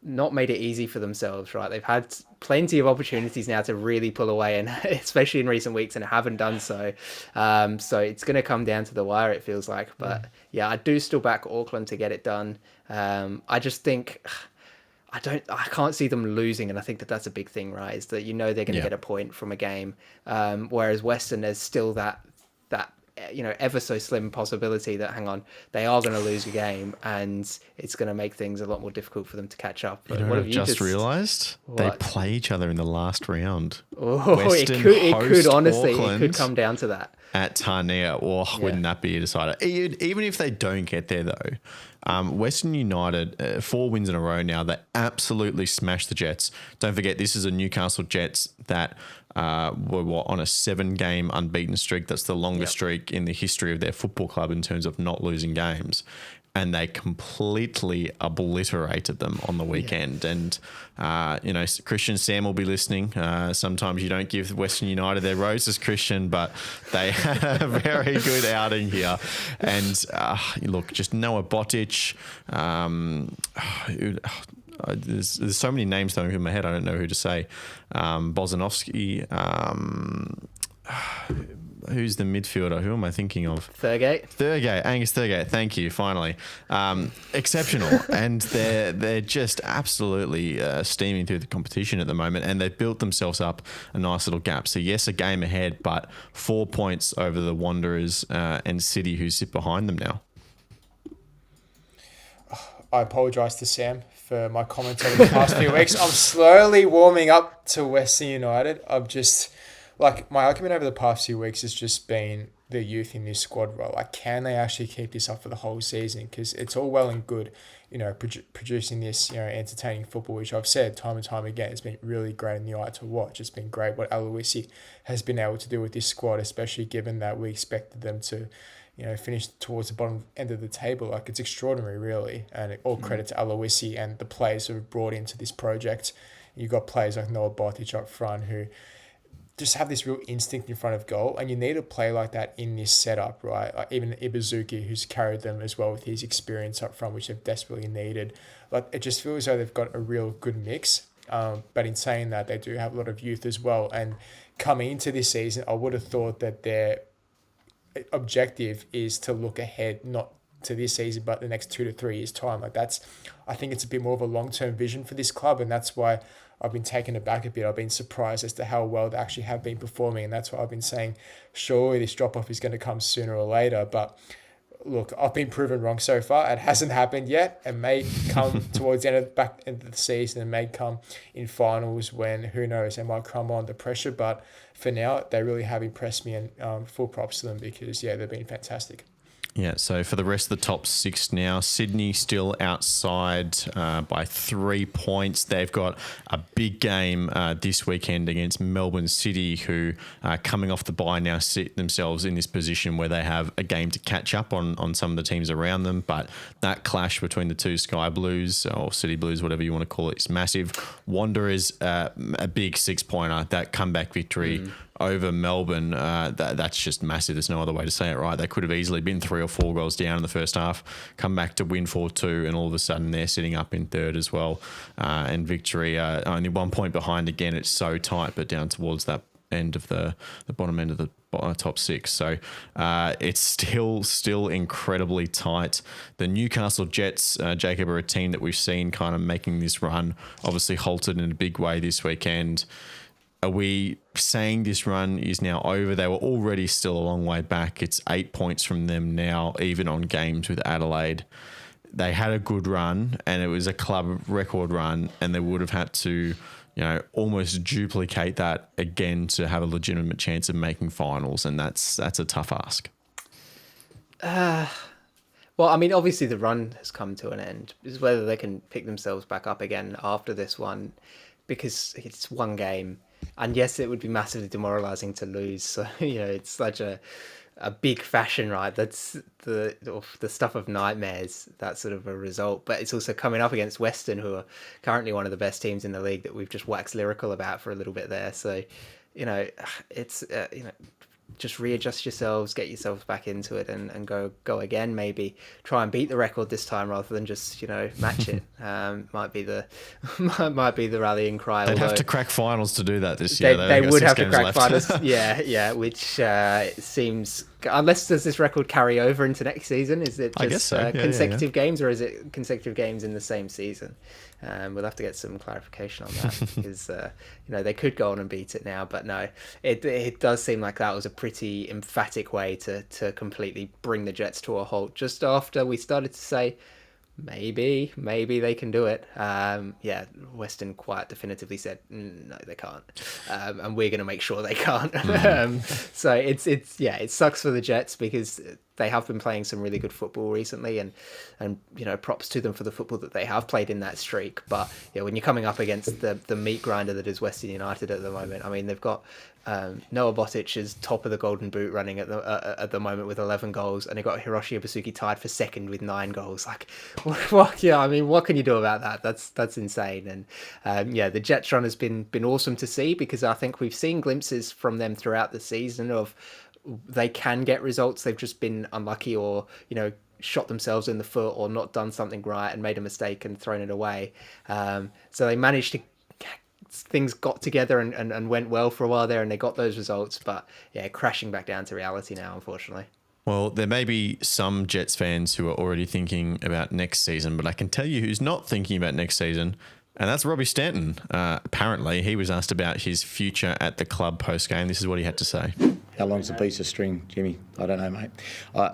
not made it easy for themselves, right? They've had plenty of opportunities now to really pull away, and especially in recent weeks, and haven't done so. So it's going to come down to the wire, it feels like. But yeah, I do still back Auckland to get it done. I just think I can't see them losing, and I think that's a big thing, right? Is that they're going to get a point from a game, whereas Western, there's still that ever so slim possibility that, hang on, they are going to lose a game, and it's going to make things a lot more difficult for them to catch up. But what have you just realised? They play each other in the last round. Oh, it could honestly, it could come down to that. At Tarnia, wouldn't that be a decider? Even if they don't get there, though, Western United, 4 wins in a row now. They absolutely smashed the Jets. Don't forget, this is a Newcastle Jets that were on a 7-game unbeaten streak. That's the longest streak in the history of their football club in terms of not losing games. And they completely obliterated them on the weekend. And, Christian Sam will be listening. Sometimes you don't give Western United their roses, Christian, but they had a very good outing here. And look, just Noah Botic. There's so many names going through my head, I don't know who to say. Bozanovsky. Who's the midfielder? Who am I thinking of? Thurgate, Angus Thurgate. Thank you. Finally, exceptional, and they're just absolutely steaming through the competition at the moment, and they've built themselves up a nice little gap. So yes, a game ahead, but 4 points over the Wanderers and City, who sit behind them now. I apologise to Sam for my comments over the past few weeks. I'm slowly warming up to Western United. I'm just... my argument over the past few weeks has just been the youth in this squad role. Can they actually keep this up for the whole season? Because it's all well and good, producing this, entertaining football, which I've said time and time again, it's been really great in the eye to watch. It's been great what Aloisi has been able to do with this squad, especially given that we expected them to, finish towards the bottom end of the table. It's extraordinary, really. And all credit to Aloisi and the players who have brought into this project. You've got players like Noah Botic up front who just have this real instinct in front of goal, and you need a play like that in this setup, right? Even Ibuzuki, who's carried them as well with his experience up front, which they've desperately needed. It just feels as though they've got a real good mix. But in saying that, they do have a lot of youth as well. And coming into this season, I would have thought that their objective is to look ahead, not to this season, but the next 2 to 3 years' time. I think it's a bit more of a long-term vision for this club, and that's why I've been taken aback a bit. I've been surprised as to how well they actually have been performing, and that's why I've been saying, surely this drop-off is going to come sooner or later. But look, I've been proven wrong so far. It hasn't happened yet. It may come towards the back end of the season. It may come in finals when, who knows, they might crumble under pressure. But for now, they really have impressed me, and full props to them because, they've been fantastic. Yeah, so for the rest of the top 6 now, Sydney still outside by 3 points. They've got a big game this weekend against Melbourne City, who coming off the bye now sit themselves in this position where they have a game to catch up on some of the teams around them. But that clash between the two Sky Blues or City Blues, whatever you want to call it, is massive. Wanderers, a big 6-pointer, that comeback victory over Melbourne, that's just massive. There's no other way to say it, right? They could have easily been 3 or 4 goals down in the first half, come back to win 4-2, and all of a sudden they're sitting up in third as well. And victory, only 1 point behind again. It's so tight, but down towards that end of the bottom end of the top 6. So it's still incredibly tight. The Newcastle Jets, Jacob, are a team that we've seen kind of making this run, obviously halted in a big way this weekend. Are we saying this run is now over? They were already still a long way back. It's 8 points from them now, even on games with Adelaide. They had a good run, and it was a club record run, and they would have had to, almost duplicate that again to have a legitimate chance of making finals, and that's a tough ask. Well, I mean, obviously the run has come to an end. It's whether they can pick themselves back up again after this one, because it's one game. And yes, it would be massively demoralising to lose. So, it's such a big fashion, right? That's the stuff of nightmares, that sort of a result. But it's also coming up against Western, who are currently one of the best teams in the league that we've just waxed lyrical about for a little bit there. So, it's, just readjust yourselves, get yourselves back into it, and go again. Maybe try and beat the record this time rather than just match it. Might be the rallying cry. They'd have to crack finals to do that this year. They would have to crack finals. Yeah. Which seems, unless does this record carry over into next season? Is it just I guess so. consecutive games, or is it consecutive games in the same season? We'll have to get some clarification on that because they could go on and beat it now, but no, it does seem like that was a pretty emphatic way to completely bring the Jets to a halt just after we started to say maybe they can do it. Western quite definitively said no, they can't, and we're going to make sure they can't. So it sucks for the Jets because they have been playing some really good football recently, and props to them for the football that they have played in that streak. But when you're coming up against the meat grinder that is Western United at the moment, I mean, they've got Noah Botic is top of the Golden Boot running at the moment with 11 goals, and they got Hiroshi Ibasuki tied for second with 9 goals. Like, what? Yeah, I mean, what can you do about that? That's insane. And the Jets run has been awesome to see, because I think we've seen glimpses from them throughout the season of they can get results. They've just been unlucky, or shot themselves in the foot, or not done something right and made a mistake and thrown it away. So they managed to. Things got together and went well for a while there, and they got those results, but crashing back down to reality now, unfortunately. Well, there may be some Jets fans who are already thinking about next season, but I can tell you who's not thinking about next season, and that's Robbie Stanton. Apparently, he was asked about his future at the club post-game. This is what he had to say. How long's a piece of string, Jimmy? I don't know, mate.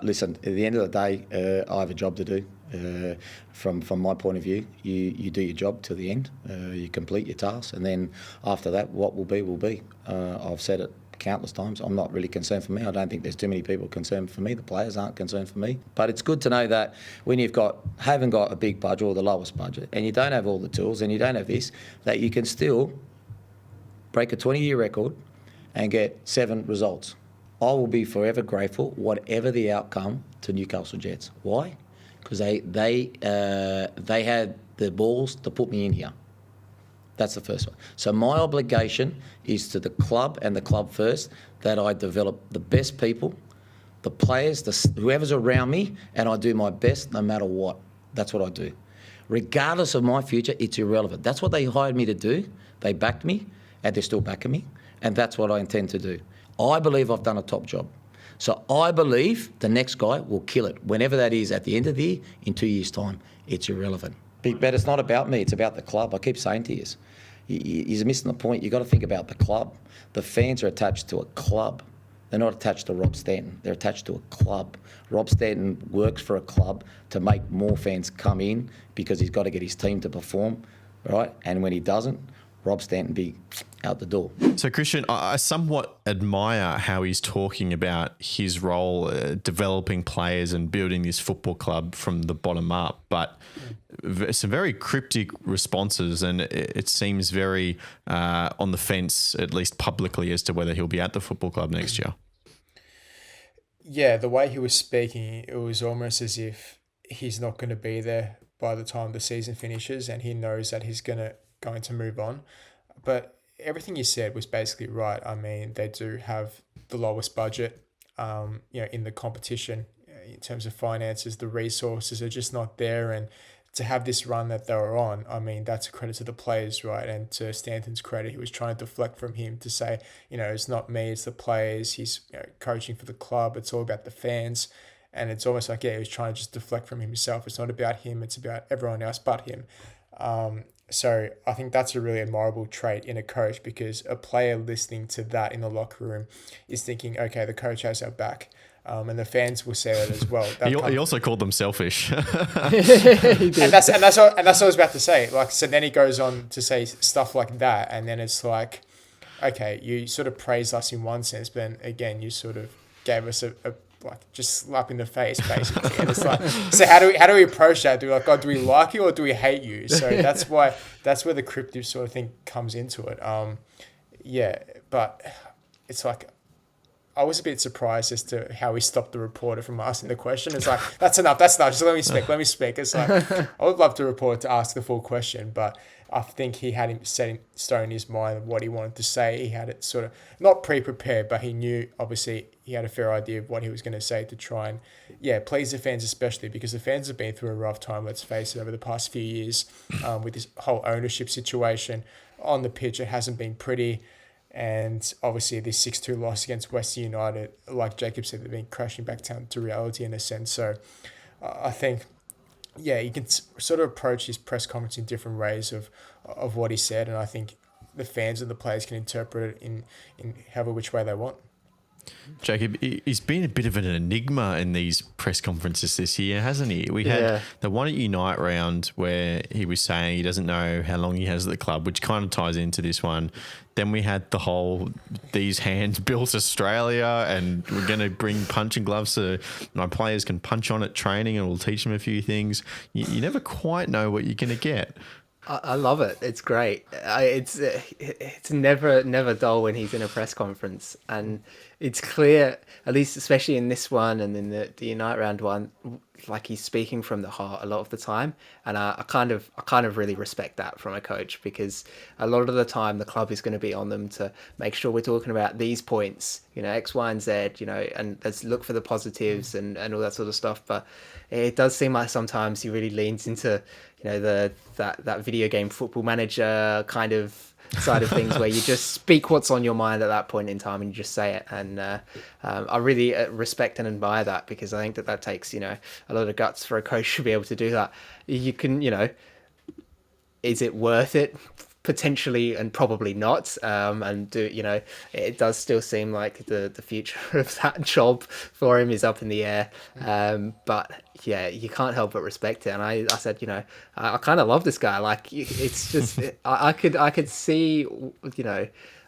Listen, at the end of the day, I have a job to do. From my point of view, you do your job to the end, you complete your task, and then after that, what will be will be. I've said it countless times. I'm not really concerned for me. I don't think there's too many people concerned for me. The players aren't concerned for me. But it's good to know that when haven't got a big budget or the lowest budget, and you don't have all the tools, and you don't have this, that you can still break a 20-year record and get 7 results. I will be forever grateful, whatever the outcome, to Newcastle Jets. Why? Because they had the balls to put me in here. That's the first one. So my obligation is to the club, and the club first, that I develop the best people, the players, whoever's around me, and I do my best no matter what. That's what I do. Regardless of my future, it's irrelevant. That's what they hired me to do. They backed me, and they're still backing me, and that's what I intend to do. I believe I've done a top job. So I believe the next guy will kill it, whenever that is, at the end of the year, in 2 years' time. It's irrelevant. But it's not about me, it's about the club. I keep saying to you, you're missing the point. You've got to think about the club. The fans are attached to a club. They're not attached to Rob Stanton. They're attached to a club. Rob Stanton works for a club to make more fans come in, because he's got to get his team to perform, right? And when he doesn't, Rob Stanton be out the door. So, Christian, I somewhat admire how he's talking about his role developing players and building this football club from the bottom up, but some very cryptic responses, and it seems very on the fence, at least publicly, as to whether he'll be at the football club next year. Yeah, the way he was speaking, it was almost as if he's not going to be there by the time the season finishes, and he knows that he's going to move on. But everything you said was basically right. I mean, they do have the lowest budget, in the competition in terms of finances. The resources are just not there, and to have this run that they were on, I mean, that's a credit to the players, right? And to Stanton's credit, he was trying to deflect from him to say, it's not me, it's the players. He's coaching for the club. It's all about the fans. And it's almost like, he was trying to just deflect from himself. It's not about him. It's about everyone else but him. So I think that's a really admirable trait in a coach, because a player listening to that in the locker room is thinking, okay, the coach has our back. And the fans will say that as well. He also called them selfish. and that's what I was about to say. Like, so then he goes on to say stuff like that, and then it's like, okay, you sort of praised us in one sense, but then again, you sort of gave us a just slap in the face, basically. And it's like, so how do we approach that? Do we like you, or do we hate you? So that's where the cryptic sort of thing comes into it. But it's like, I was a bit surprised as to how he stopped the reporter from asking the question. It's like, that's enough. Just let me speak. It's like, I would love the reporter to ask the full question, but I think he had him set in stone in his mind of what he wanted to say. He had it sort of not pre-prepared, but he knew, obviously, he had a fair idea of what he was going to say to try and, please the fans, especially because the fans have been through a rough time, let's face it, over the past few years, with this whole ownership situation. On the pitch, it hasn't been pretty. And obviously this 6-2 loss against Western United, like Jacob said, they've been crashing back down to reality in a sense. So I think, you can sort of approach his press conference in different ways of what he said. And I think the fans and the players can interpret it in however which way they want. Jacob, he's been a bit of an enigma in these press conferences this year, hasn't he? We had the one at Unite round where he was saying he doesn't know how long he has at the club, which kind of ties into this one. Then we had the whole, these hands built Australia and we're going to bring punching gloves so my players can punch on at training and we'll teach them a few things. You never quite know what you're going to get. I love it. It's great. It's never dull when he's in a press conference, and it's clear, at least especially in this one and in the Unite round one, like he's speaking from the heart a lot of the time, and I kind of really respect that from a coach, because a lot of the time the club is going to be on them to make sure we're talking about these points, X, Y, and Z, and let's look for the positives and all that sort of stuff. But it does seem like sometimes he really leans into that video game Football Manager kind of side of things where you just speak what's on your mind at that point in time and you just say it. And I really respect and admire that, because I think that takes a lot of guts for a coach to be able to do that. You can is it worth it? Potentially, and probably not. And it does still seem like the future of that job for him is up in the air. But yeah, you can't help but respect it. And I said, I kind of love this guy. Like, it's just I could see,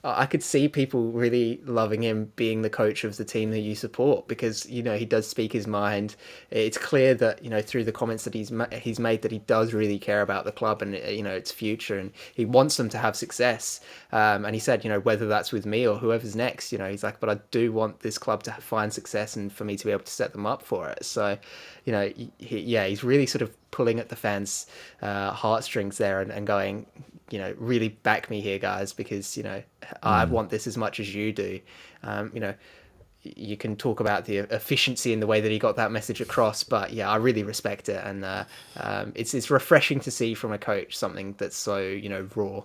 I could see people really loving him being the coach of the team that you support, because he does speak his mind. It's clear that through the comments that he's made that he does really care about the club and its future, and he wants them to have success. And he said, whether that's with me or whoever's next, he's like, but I do want this club to find success and for me to be able to set them up for it. So, he's really sort of pulling at the fans' heartstrings there and going, really back me here, guys, because I want this as much as you do. You can talk about the efficiency in the way that he got that message across, but yeah, I really respect it, and it's refreshing to see from a coach something that's so raw.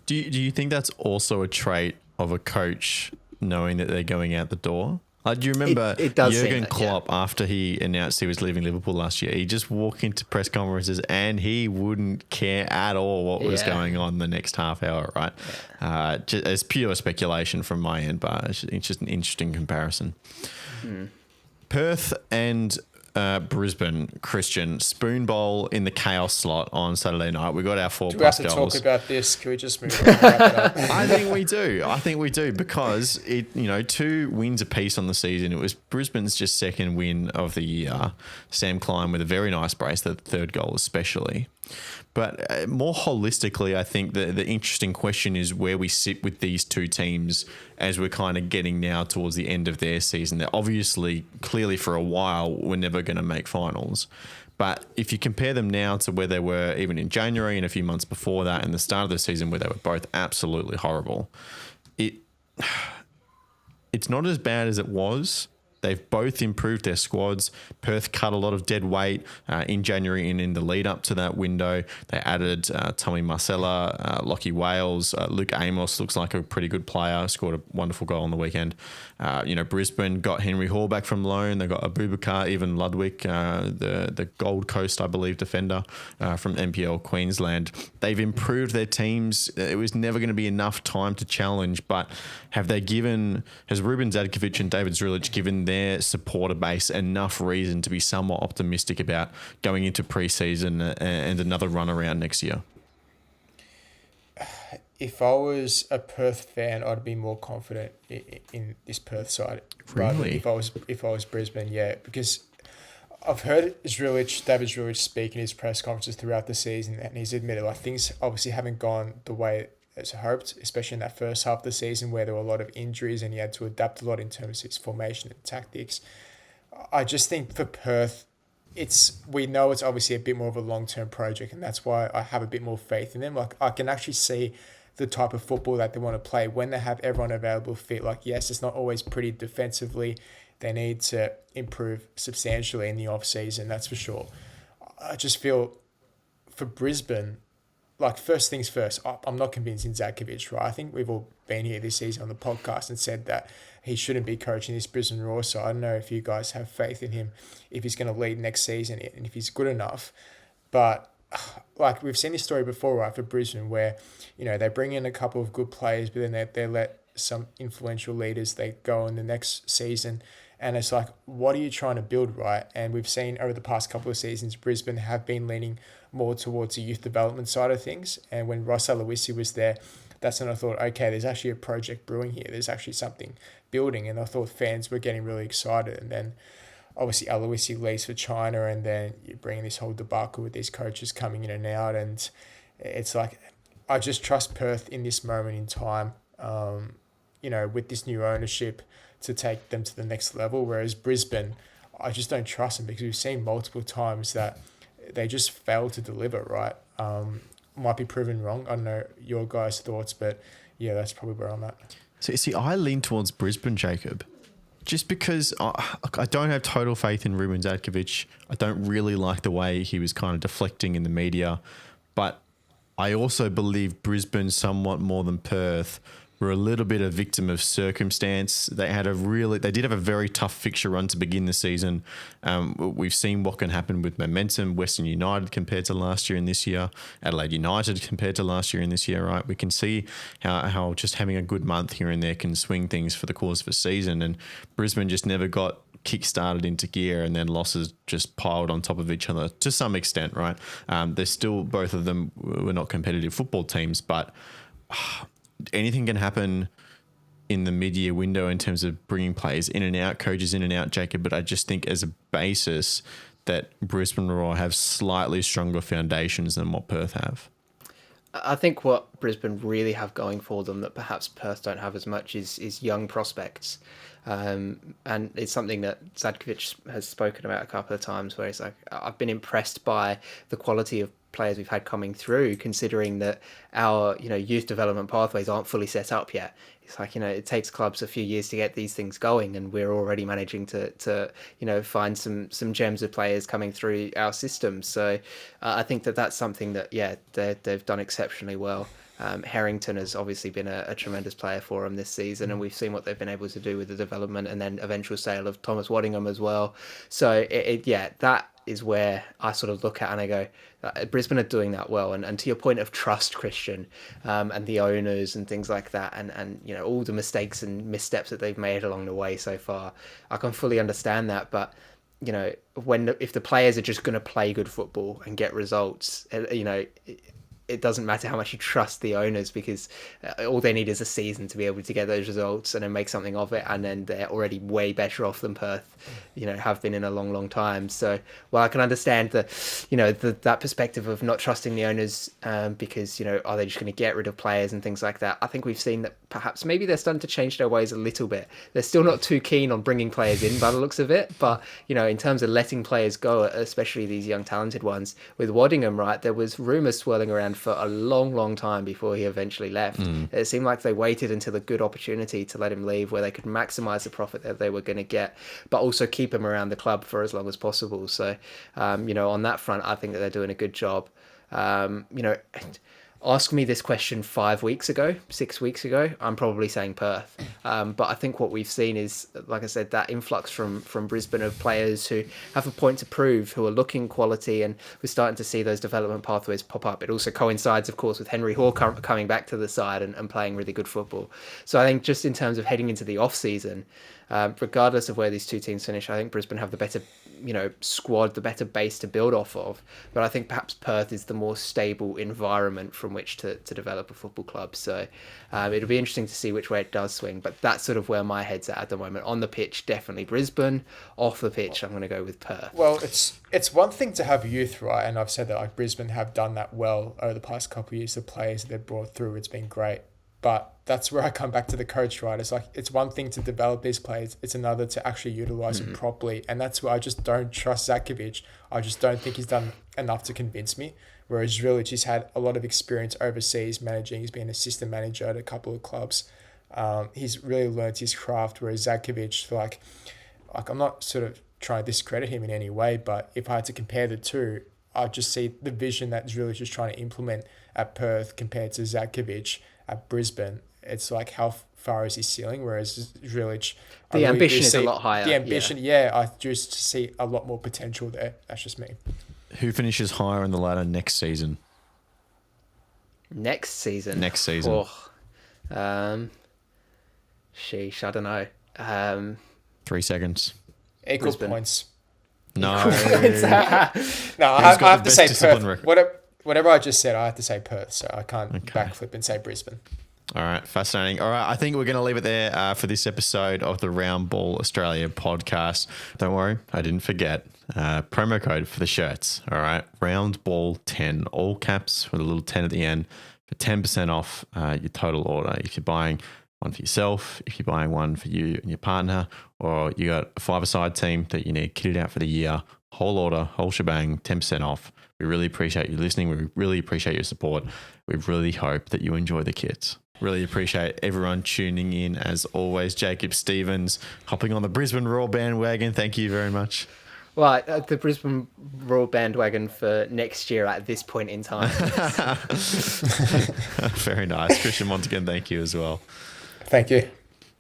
Do you think that's also a trait of a coach, knowing that they're going out the door? Do you remember Jurgen Klopp, after he announced he was leaving Liverpool last year, he just walked into press conferences and he wouldn't care at all what was going on the next half hour, right? Yeah. It's pure speculation from my end, but it's just an interesting comparison. Mm. Perth and Brisbane, Christian, spoon bowl in the chaos slot on Saturday night. We got our 4+ goals. Do we have to talk about this? Can we just move on? I think we do because it, 2 wins apiece on the season. It was Brisbane's just second win of the year. Sam Klein with a very nice brace, the third goal especially. But more holistically, I think the interesting question is where we sit with these two teams as we're kind of getting now towards the end of their season. They're obviously, clearly for a while, we're never going to make finals. But if you compare them now to where they were even in January and a few months before that and the start of the season where they were both absolutely horrible, it's not as bad as it was. They've both improved their squads. Perth cut a lot of dead weight in January and in the lead up to that window. They added Tommy Marcella, Lockie Wales. Luke Amos looks like a pretty good player, scored a wonderful goal on the weekend. Brisbane got Henry Hall back from loan. They got Abubakar, even Ludwig, the Gold Coast, I believe, defender from NPL Queensland. They've improved their teams. It was never going to be enough time to challenge, but has Ruben Zadkovic and David Zrulich given their supporter base enough reason to be somewhat optimistic about going into pre-season and another run around next year? If I was a Perth fan, I'd be more confident in this Perth side. Really? If I was Brisbane, yeah, because I've heard David Zrulich speak in his press conferences throughout the season, and he's admitted things obviously haven't gone the way as hoped, especially in that first half of the season where there were a lot of injuries and he had to adapt a lot in terms of his formation and tactics. I just think for Perth, we know it's obviously a bit more of a long-term project, and that's why I have a bit more faith in them. I can actually see the type of football that they want to play when they have everyone available fit. Yes, it's not always pretty defensively. They need to improve substantially in the off-season, that's for sure. I just feel for Brisbane, first things first, I'm not convinced in Zadkovic, right? I think we've all been here this season on the podcast and said that he shouldn't be coaching this Brisbane Roar side. I don't know if you guys have faith in him, if he's going to lead next season and if he's good enough. But we've seen this story before, right, for Brisbane where, they bring in a couple of good players, but then they let some influential leaders. They go in the next season, and it's like, what are you trying to build, right? And we've seen over the past couple of seasons, Brisbane have been leaning more towards the youth development side of things. And when Ross Aloisi was there, that's when I thought, okay, there's actually a project brewing here. There's actually something building. And I thought fans were getting really excited. And then obviously Aloisi leaves for China, and then you bring this whole debacle with these coaches coming in and out. And it's like, I just trust Perth in this moment in time, with this new ownership to take them to the next level. Whereas Brisbane, I just don't trust them, because we've seen multiple times that they just fail to deliver, right? Might be proven wrong. I don't know your guys' thoughts, but yeah, that's probably where I'm at. So, see, I lean towards Brisbane, Jacob, just because I don't have total faith in Ruben Zadkovic. I don't really like the way he was kind of deflecting in the media, but I also believe Brisbane, somewhat more than Perth, were a little bit a victim of circumstance. They did have a very tough fixture run to begin the season. We've seen what can happen with momentum. Western United compared to last year and this year, Adelaide United compared to last year and this year, right? We can see how just having a good month here and there can swing things for the course of a season. And Brisbane just never got kick-started into gear, and then losses just piled on top of each other to some extent, right? They're still, both of them were not competitive football teams, but anything can happen in the mid-year window in terms of bringing players in and out, coaches in and out, Jacob. But I just think as a basis that Brisbane Roar have slightly stronger foundations than what Perth have. I think what Brisbane really have going for them that perhaps Perth don't have as much is young prospects. And it's something that Zadkovic has spoken about a couple of times, where he's like, I've been impressed by the quality of players we've had coming through, considering that our youth development pathways aren't fully set up yet. It's like, it takes clubs a few years to get these things going, and we're already managing to find some gems of players coming through our system. So I think that's something that they've done exceptionally well. Harrington has obviously been a tremendous player for them this season, and we've seen what they've been able to do with the development and then eventual sale of Thomas Waddingham as well. So that is where I sort of look at and I go, Brisbane are doing that well. And to your point of trust, Christian, and the owners and things like that, and all the mistakes and missteps that they've made along the way so far, I can fully understand that. But if the players are just going to play good football and get results, it doesn't matter how much you trust the owners, because all they need is a season to be able to get those results and then make something of it, and then they're already way better off than Perth, have been in a long, long time. So, I can understand that perspective of not trusting the owners, because are they just going to get rid of players and things like that? I think we've seen that perhaps maybe they're starting to change their ways a little bit. They're still not too keen on bringing players in by the looks of it, but in terms of letting players go, especially these young talented ones, with Waddingham, right, there was rumours swirling around for a long, long time before he eventually left. It seemed like they waited until a good opportunity to let him leave, where they could maximise the profit that they were going to get, but also keep him around the club for as long as possible. So, on that front, I think that they're doing a good job. Ask me this question 6 weeks ago, I'm probably saying Perth. But I think what we've seen is, like I said, that influx from Brisbane of players who have a point to prove, who are looking quality, and we're starting to see those development pathways pop up. It also coincides, of course, with Henry Hall coming back to the side and playing really good football. So I think just in terms of heading into the off-season, regardless of where these two teams finish, I think Brisbane have the better squad, the better base to build off of. But I think perhaps Perth is the more stable environment from which to develop a football club. So it'll be interesting to see which way it does swing. But that's sort of where my head's at the moment. On the pitch, definitely Brisbane. Off the pitch, I'm going to go with Perth. Well, it's one thing to have youth, right? And I've said that Brisbane have done that well over the past couple of years. The players that they've brought through, it's been great. But that's where I come back to the coach, right? It's like, it's one thing to develop these players. It's another to actually utilise them properly. And that's where I just don't trust Zadkovic. I just don't think he's done enough to convince me. Whereas Žilić, he's had a lot of experience overseas managing. He's been an assistant manager at a couple of clubs. He's really learnt his craft. Whereas Zadkovic, like I'm not sort of trying to discredit him in any way, but if I had to compare the two, I just see the vision that Žilić is trying to implement at Perth compared to Zadkovic at Brisbane. It's like, how far is his ceiling? Whereas Žilić, the ambition is a lot higher. The ambition, I just see a lot more potential there. That's just me. Who finishes higher on the ladder next season? Next season. Oh, Sheesh, I don't know. 3 seconds. Equal Brisbane. points. No. No, I Who's have got to the say best discipline Perth. record? Whatever I just said, I have to say Perth, so I can't Okay. backflip and say Brisbane. All right, fascinating. All right, I think we're going to leave it there for this episode of the Round Ball Australia podcast. Don't worry, I didn't forget. Promo code for the shirts. All right, Round Ball 10, all caps with a little 10 at the end for 10% off your total order. If you're buying one for yourself, if you're buying one for you and your partner, or you got a five-a-side team that you need kitted out for the year, whole order, whole shebang, 10% off. We really appreciate you listening. We really appreciate your support. We really hope that you enjoy the kits. Really appreciate everyone tuning in. As always, Jacob Stevens hopping on the Brisbane Roar bandwagon. Thank you very much. Right, the Brisbane Roar bandwagon for next year at this point in time. Very nice. Christian Montegan, thank you as well. Thank you.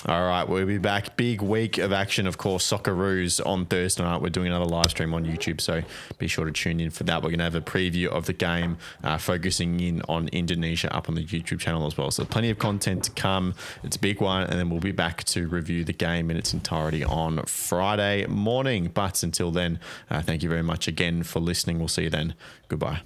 All right, we'll be back. Big week of action, of course. Socceroos on Thursday night. We're doing another live stream on YouTube, so be sure to tune in for that. We're going to have a preview of the game, focusing in on Indonesia up on the YouTube channel as well. So plenty of content to come. It's a big one, and then we'll be back to review the game in its entirety on Friday morning. But until then, thank you very much again for listening. We'll see you then. Goodbye.